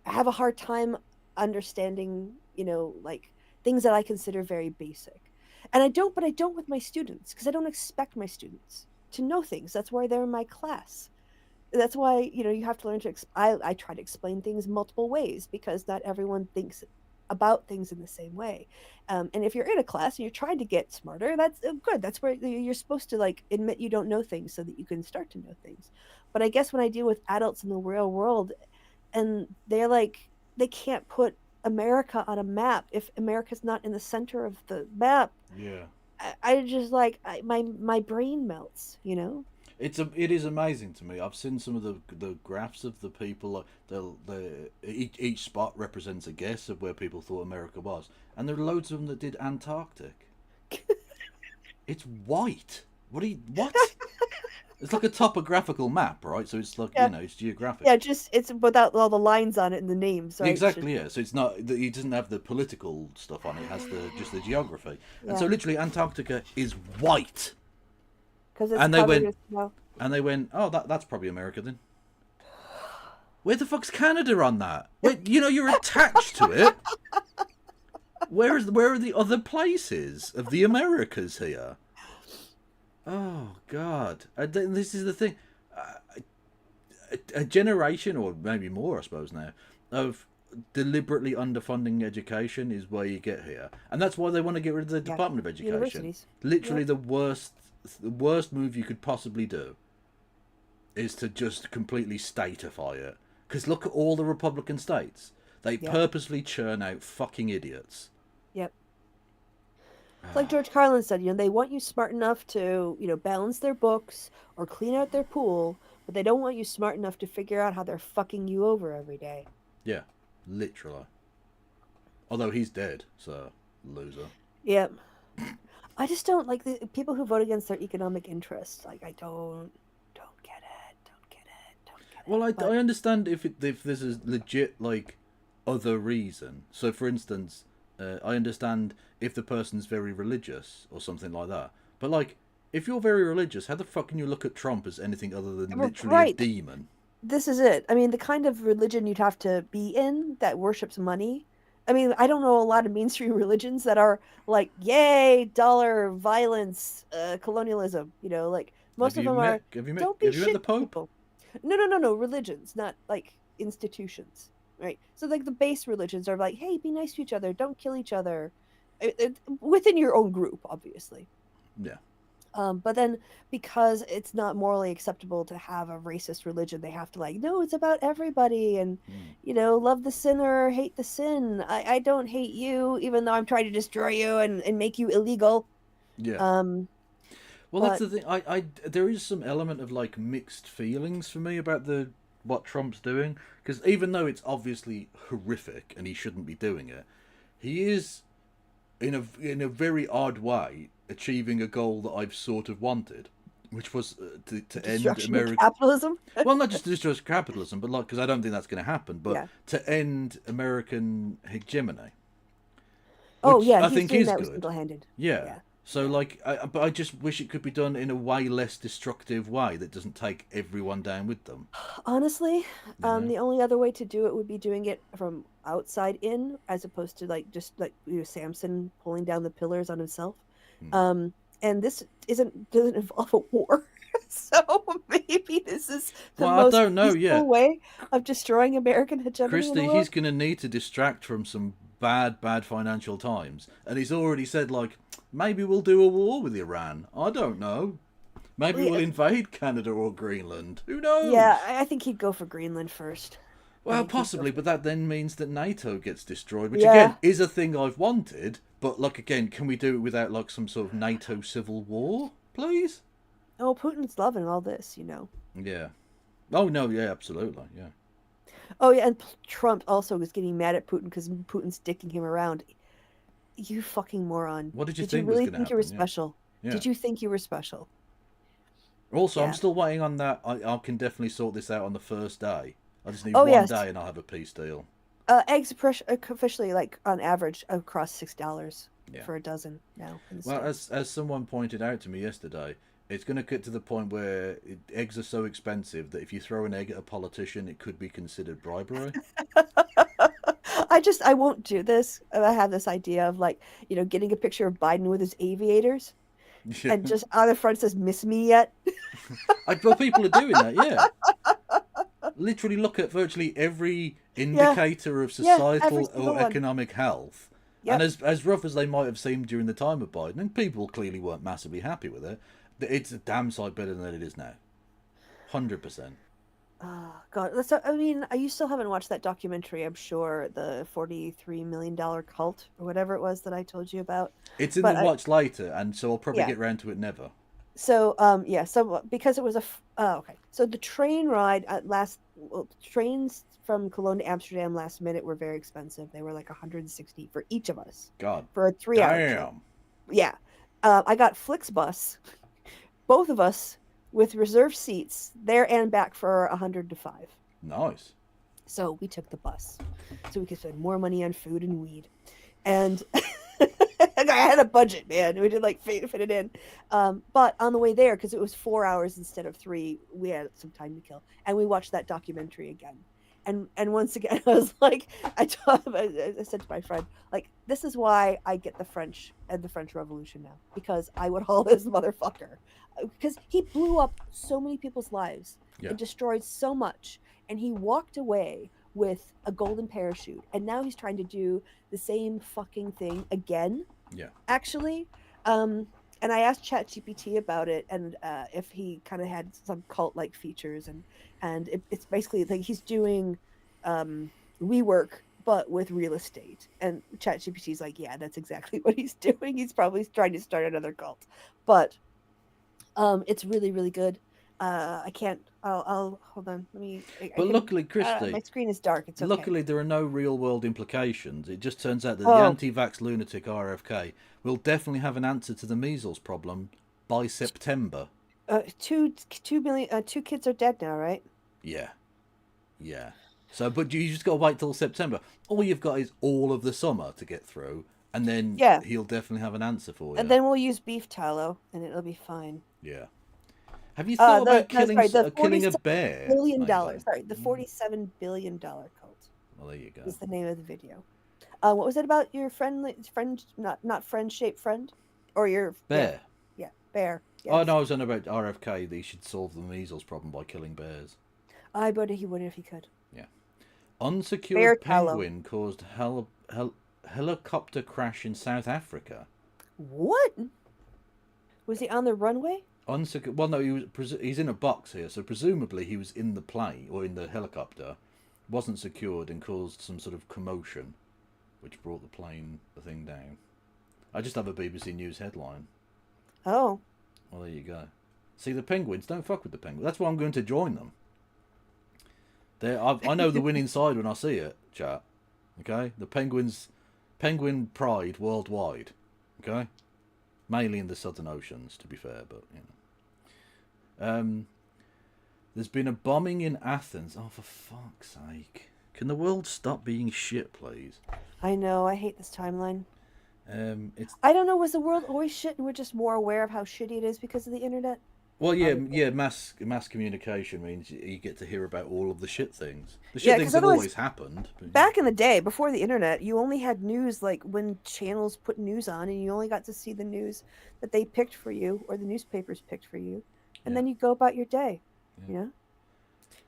have a hard time understanding, like things that I consider very basic. And I don't with my students, because I don't expect my students to know things. That's why they're in my class. That's why, you have to learn to, I try to explain things multiple ways, because not everyone thinks about things in the same way. And if you're in a class and you're trying to get smarter, that's good. That's where you're supposed to like admit you don't know things so that you can start to know things. But I guess when I deal with adults in the real world, and they're like, they can't put America on a map if America's not in the center of the map. Yeah. I just like my brain melts. It is amazing to me. I've seen some of the graphs of the people. Each spot represents a guess of where people thought America was, and there are loads of them that did Antarctic. It's white. What? It's like a topographical map, right? So it's like, it's geographic. Yeah, it's without all the lines on it and the names. Right? Exactly, yeah. So it's not, he doesn't have the political stuff on it. It has just the geography. Yeah. And so literally Antarctica is white. Because it's And they covered went, oh, that's probably America then. Where the fuck's Canada on that? Wait, you're attached to it. Where are the other places of the Americas here? Oh God! This is the thing. A generation, or maybe more, I suppose now, of deliberately underfunding education is where you get here, and that's why they want to get rid of the Department of Education. Universities. Literally, the worst move you could possibly do is to just completely statify it. Because look at all the Republican states; they purposely churn out fucking idiots. Yep. It's like George Carlin said, they want you smart enough to, balance their books or clean out their pool, but they don't want you smart enough to figure out how they're fucking you over every day. Yeah, literally. Although he's dead, so loser. Yep. I just don't like the people who vote against their economic interests. Like, I don't get it. Well, I understand if there's a legit, like, other reason. So, for instance, I understand if the person's very religious or something like that. But, like, if you're very religious, how the fuck can you look at Trump as anything other than literally a demon? This is it. I mean, the kind of religion you'd have to be in that worships money. I mean, I don't know a lot of mainstream religions that are like, yay, dollar, violence, colonialism. Like, most of them are, don't be shit people. No, religions, not like institutions. Right. So like the base religions are like, hey, be nice to each other. Don't kill each other. Within your own group, obviously. Yeah. But then because it's not morally acceptable to have a racist religion, they have to like, no, it's about everybody. And, love the sinner, hate the sin. I don't hate you, even though I'm trying to destroy you and make you illegal. Yeah. Well, that's the thing. There is some element of like mixed feelings for me about what Trump's doing, because even though it's obviously horrific and he shouldn't be doing it, he is in a very odd way achieving a goal that I've sort of wanted, which was to end American capitalism. Well, not just to destroy capitalism, but like, because I don't think that's going to happen, but to end American hegemony. Oh yeah, I think doing is that good. Single-handed. Yeah. So, like, but I just wish it could be done in a way less destructive way that doesn't take everyone down with them. Honestly, the only other way to do it would be doing it from outside in, as opposed to like just like Samson pulling down the pillars on himself. and this doesn't involve a war. So maybe this is the Well, I most don't know peaceful yet. way of destroying American hegemony in the Christy, world. he's going to need to distract from some bad financial times. And he's already said, like, maybe we'll do a war with Iran. I don't know. Maybe we'll invade Canada or Greenland. Who knows? Yeah, I think he'd go for Greenland first. Well, possibly, but that then means that NATO gets destroyed, which Yeah. again is a thing I've wanted. But like again, can we do it without like some sort of NATO civil war, please? Oh, Putin's loving all this, you know. Yeah. Oh no, yeah, absolutely, yeah. Oh yeah, and Trump also was getting mad at Putin because Putin's dicking him around. You fucking moron! What did you you think was really gonna think you were happen? Yeah. special? Yeah. Did you think you were special? Also, Yeah. I'm still waiting on that. I can definitely sort this out on the first day. I just need Oh, one yes. day and I'll have a peace deal. Eggs officially, like on average, across $6 Yeah. for a dozen now. in the Well, States. as someone pointed out to me yesterday, it's going to get to the point where eggs are so expensive that if you throw an egg at a politician, it could be considered bribery. I won't do this. I have this idea of like, getting a picture of Biden with his aviators, Yeah. and just on the front says "Miss me yet." Well, people are doing that, yeah. Literally look at virtually every indicator of Yeah, every societal single or one. economic health. Yep. And as rough as they might have seemed during the time of Biden, and people clearly weren't massively happy with it, it's a damn sight better than it is now. 100%. Oh, God. So, I mean, you still haven't watched that documentary, I'm sure, the $43 million cult or whatever it was that I told you about. It's in But the watch later, and so I'll probably Yeah. get round to it never. So, so because it was okay. So the train ride trains from Cologne to Amsterdam last minute were very expensive. They were like $160 for each of us. God. For a 3-hour trip. Damn. Yeah. I got Flixbus, both of us with reserved seats there and back for $100 to $5. Nice. So we took the bus so we could spend more money on food and weed. And I had a budget, man. We did like fit it in. But on the way there, because it was 4 hours instead of 3, we had some time to kill. And we watched that documentary again. And once again, I was like, I said to my friend, like, this is why I get the French and the French Revolution now. Because I would haul this motherfucker. Because he blew up so many people's lives. Yeah. And destroyed so much. And he walked away with a golden parachute, and now he's trying to do the same fucking thing again. Yeah. Actually, and I asked ChatGPT about it, and if he kind of had some cult-like features, and it's basically like he's doing WeWork but with real estate, and ChatGPT's like, yeah, that's exactly what he's doing. He's probably trying to start another cult, but it's really, really good. I can't. I'll hold on. Let me. Luckily, Christy, my screen is dark. It's okay. Luckily, there are no real-world implications. It just turns out that the Oh. anti-vax lunatic RFK will definitely have an answer to the measles problem by September. 2 million. 2 kids are dead now, right? Yeah. Yeah. So, but you just got to wait till September. All you've got is all of the summer to get through, and then Yeah. he'll definitely have an answer for you. And then we'll use beef tallow, and it'll be fine. Yeah. Have you thought about killing the killing a $47 bear? billion maybe? dollars. Sorry, the $47 billion cult Well, there you go. is the name of the video. What was it about your friend, not friend-shaped friend, or your Bear. Yeah, bear. Yes. Oh no, I was on about RFK. That he should solve the measles problem by killing bears. I bet he would if he could. Yeah. Bear Unsecured tallow. penguin caused helicopter crash in South Africa. What? Was he on the runway? Well, no, he's in a box here, so presumably he was in the plane or in the helicopter, wasn't secured and caused some sort of commotion, which brought the thing down. I just have a BBC News headline. Oh. Well, there you go. See, the penguins, don't fuck with the penguins. That's why I'm going to join them. I know the winning side when I see it, chat. Okay? The penguin pride worldwide. Okay? Mainly in the southern oceans, to be fair, but, you know. There's been a bombing in Athens. Oh, for fuck's sake. Can the world stop being shit, please? I know. I hate this timeline. It's I don't know. Was the world always shit, and we're just more aware of how shitty it is because of the internet? Well, yeah. Mass communication means you get to hear about all of the shit things. The shit Yeah, things 'cause have otherwise- always happened. But, Back in the day, before the internet, you only had news like when channels put news on, and you only got to see the news that they picked for you or the newspapers picked for you, and then you go about your day. You know.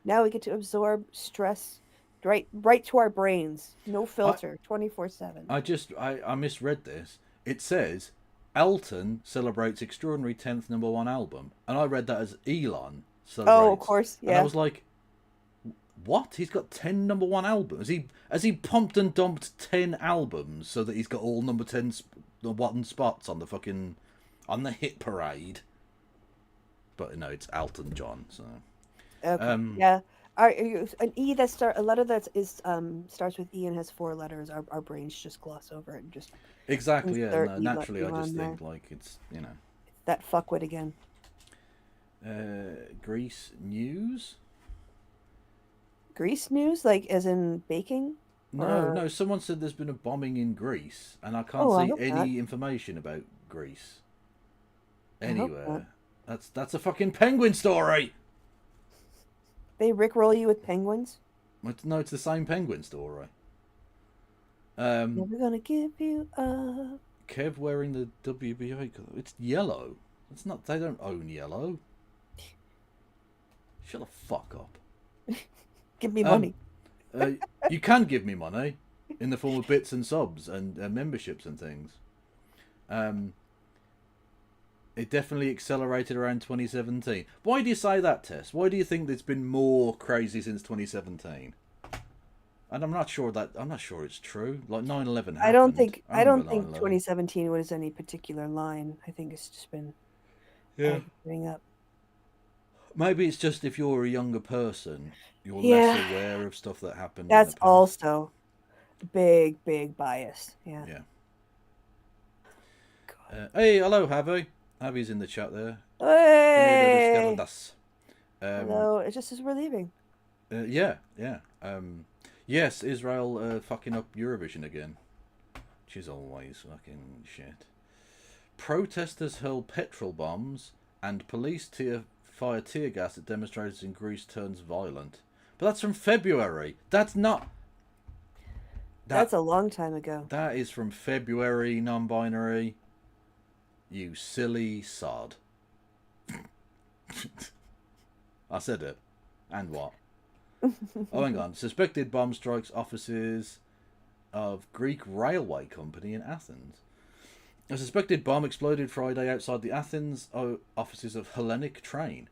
Now we get to absorb stress right to our brains, no filter, 24/7. I misread this. It says Elton celebrates extraordinary 10th #1 album, and I read that as Elon celebrates. Oh, of course, And I was like, what? He's got 10 #1 albums. Has he pumped and dumped 10 albums so that he's got all number 10 spots on the hit parade? But no, it's Elton John. So Okay. Yeah. A letter that starts with E and has 4 letters. Our brains just gloss over it and just exactly. Yeah. insert No, naturally, I Elon just there. think like it's that fuckwit again. Greece news. Greece news, like as in baking. No. Someone said there's been a bombing in Greece, and I can't I see hope any not. information about Greece I hope anywhere. That's a fucking penguin story. They rickroll you with penguins. No, it's the same penguin story. Never gonna give you up. Kev wearing the WBA colour. It's yellow. It's not. They don't own yellow. Shut the fuck up. Give me money. You can give me money in the form of bits and subs and memberships and things. It definitely accelerated around 2017. Why do you say that, Tess? Why do you think there's been more crazy since 2017? And I'm not sure it's true. Like 9/11 happened. I don't think remember 9/11. 2017 was any particular line. I think it's just been getting up. Maybe it's just if you're a younger person, you're less aware of stuff that happened. That's in the past. also big bias. Yeah. Hey, hello, Javi. Javi's in the chat there. Hey! Hello. It's just as we're leaving. Yeah. Yes, Israel fucking up Eurovision again. Which is always fucking shit. Protesters hurl petrol bombs and police fire tear gas at demonstrators in Greece turns violent. But that's from February. That's not... That's a long time ago. That is from February, non-binary. You silly sod. I said it. And what? Oh, hang on. Suspected bomb strikes offices of Greek railway company in Athens. A suspected bomb exploded Friday outside the Athens offices of Hellenic Train,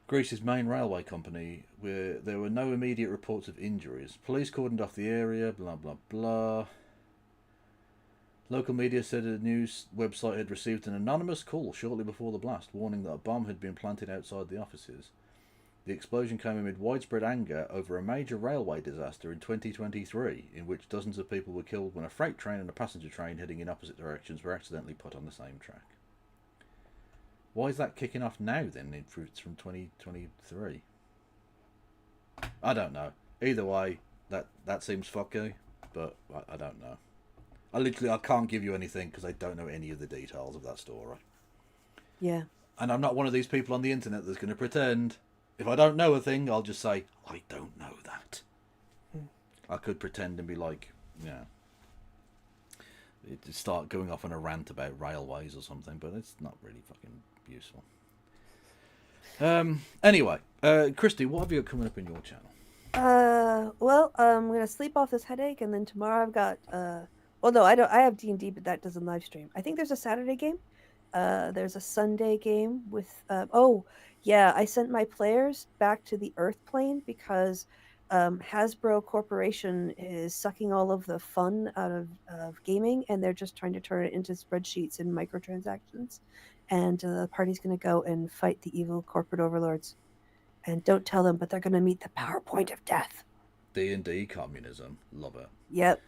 Greece's main railway company, where there were no immediate reports of injuries. Police cordoned off the area, blah, blah, blah. Local media said a news website had received an anonymous call shortly before the blast, warning that a bomb had been planted outside the offices. The explosion came amid widespread anger over a major railway disaster in 2023, in which dozens of people were killed when a freight train and a passenger train heading in opposite directions were accidentally put on the same track. Why is that kicking off now, then, if it's from 2023? I don't know. Either way, that seems fucky, but I don't know. I can't give you anything because I don't know any of the details of that story. Yeah. And I'm not one of these people on the internet that's going to pretend. If I don't know a thing, I'll just say, I don't know that. I could pretend and be like, just start going off on a rant about railways or something, but it's not really fucking useful. Anyway, Christy, what have you got coming up in your channel? Well, I'm gonna sleep off this headache, and then tomorrow I've got well, no, I don't. I have D&D, but that doesn't live stream. I think there's a Saturday game. There's a Sunday game with. Oh, yeah, I sent my players back to the Earth plane because Hasbro Corporation is sucking all of the fun out of gaming, and they're just trying to turn it into spreadsheets and microtransactions. And the party's going to go and fight the evil corporate overlords. And don't tell them, but they're going to meet the PowerPoint of death. D&D communism. Love it. Yep.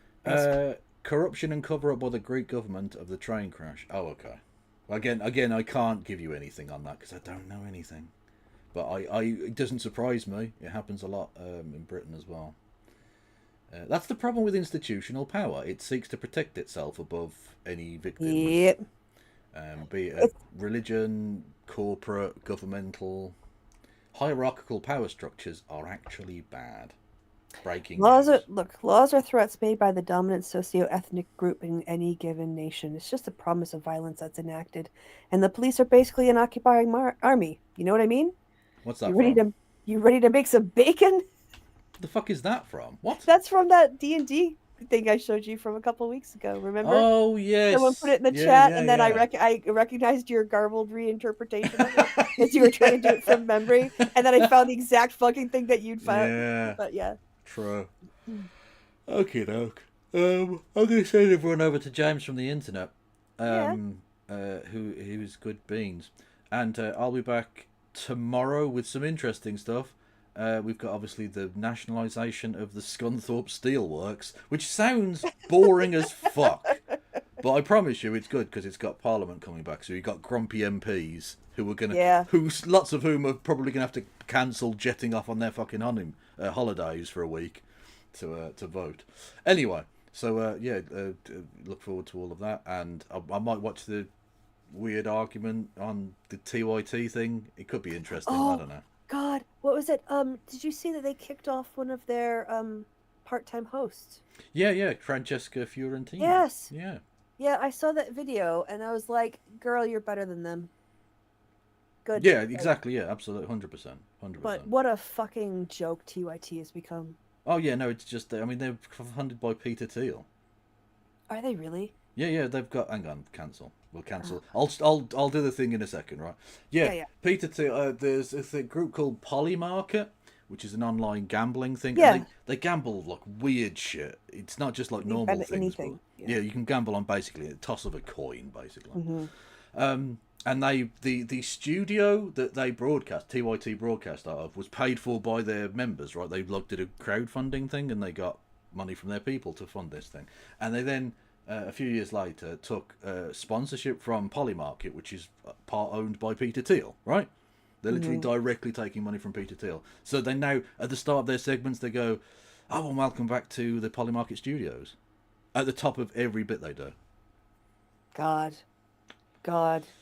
Corruption and cover-up by the Greek government of the train crash. Oh, okay. Again, I can't give you anything on that because I don't know anything. But it doesn't surprise me. It happens a lot in Britain as well. That's the problem with institutional power. It seeks to protect itself above any victims. Yep. Be it religion, corporate, governmental, hierarchical power structures are actually bad. Breaking Laws news. laws are threats made by the dominant socio-ethnic group in any given nation. It's just a promise of violence that's enacted, and the police are basically an occupying army. You know what I mean? What's that You ready to make some bacon? The fuck is that from? What? That's from that D&D thing I showed you from a couple weeks ago. Remember? Oh yes. Someone put it in the chat, and then I recognized your garbled reinterpretation of it as you were trying to do it from memory, and then I found the exact fucking thing that you'd found. Yeah. But yeah. True. Okay, doke. I'm gonna send everyone over to James from the internet. Who's good beans, and I'll be back tomorrow with some interesting stuff. We've got obviously the nationalisation of the Scunthorpe Steelworks, which sounds boring as fuck, but I promise you it's good because it's got Parliament coming back. So you've got grumpy MPs who are gonna, lots of whom are probably gonna have to cancel jetting off on their fucking holidays for a week to vote. Anyway, so look forward to all of that, and I might watch the weird argument on the TYT thing. It could be interesting. I don't know. God, what was it? Did you see that they kicked off one of their part-time hosts? Yeah, Francesca Fiorentina. Yes. Yeah, I saw that video and I was like, "Girl, you're better than them." Good. Yeah, exactly. Yeah, absolutely, 100%. But what a fucking joke TYT has become. Oh yeah, no, it's just I mean they're funded by Peter Thiel. Are they really? Yeah, they've got. Hang on, cancel. We'll cancel. I'll do the thing in a second, right? Yeah. Peter Thiel. There's a group called Polymarket, which is an online gambling thing. Yeah. And they gamble like weird shit. It's not just like normal things. Anything. Yeah, you can gamble on basically a toss of a coin, basically. Mm-hmm. And the studio that they broadcast, TYT broadcast out of, was paid for by their members, right? They did a crowdfunding thing and they got money from their people to fund this thing. And they then, a few years later, took sponsorship from Polymarket, which is part owned by Peter Thiel, right? They're literally directly taking money from Peter Thiel. So they now, at the start of their segments, they go, "Oh, and welcome back to the Polymarket Studios," at the top of every bit they do. God,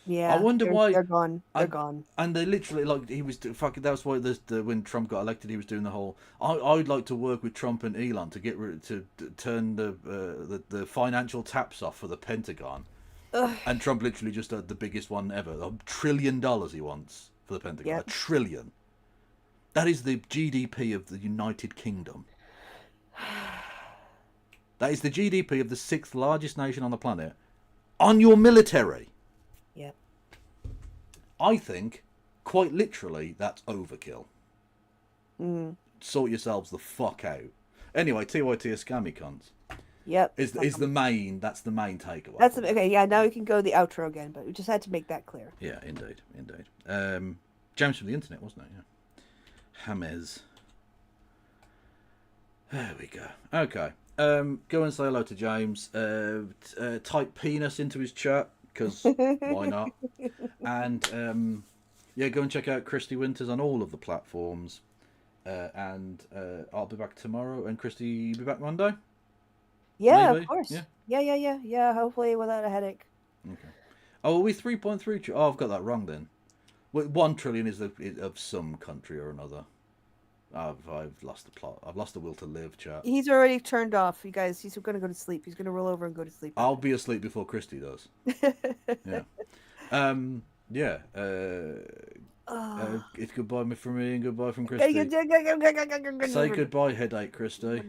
yeah. I wonder why they're gone. They're gone. And they literally he was fucking. That's why when Trump got elected, he was doing the whole. I'd like to work with Trump and Elon to to turn the financial taps off for the Pentagon. Ugh. And Trump literally just had the biggest one ever. $1 trillion he wants for the Pentagon. Yep. $1 trillion. That is the GDP of the United Kingdom. That is the GDP of the 6th largest nation on the planet on your military. Yep. I think, quite literally, that's overkill. Sort yourselves the fuck out. Anyway, TYT are scammy cunts. Yep. That's the main takeaway. That's okay. Yeah, now we can go the outro again, but we just had to make that clear. Yeah, indeed. James from the internet, wasn't it? Yeah. Hamez. There we go. Okay. Go and say hello to James. Type penis into his chat, because why not? And go and check out Christy Winters on all of the platforms. And I'll be back tomorrow. And Christy, you be back Monday? Yeah, maybe? of course. Yeah. Yeah. Hopefully without a headache. Okay. Oh, are we 3.3? Oh, I've got that wrong then. 1 trillion is of some country or another. I've lost the plot. I've lost the will to live, chat. He's already turned off, you guys. He's going to go to sleep. He's going to roll over and go to sleep. I'll be asleep before Christy does. Yeah. It's goodbye from me and goodbye from Christy. Say goodbye, headache, Christy.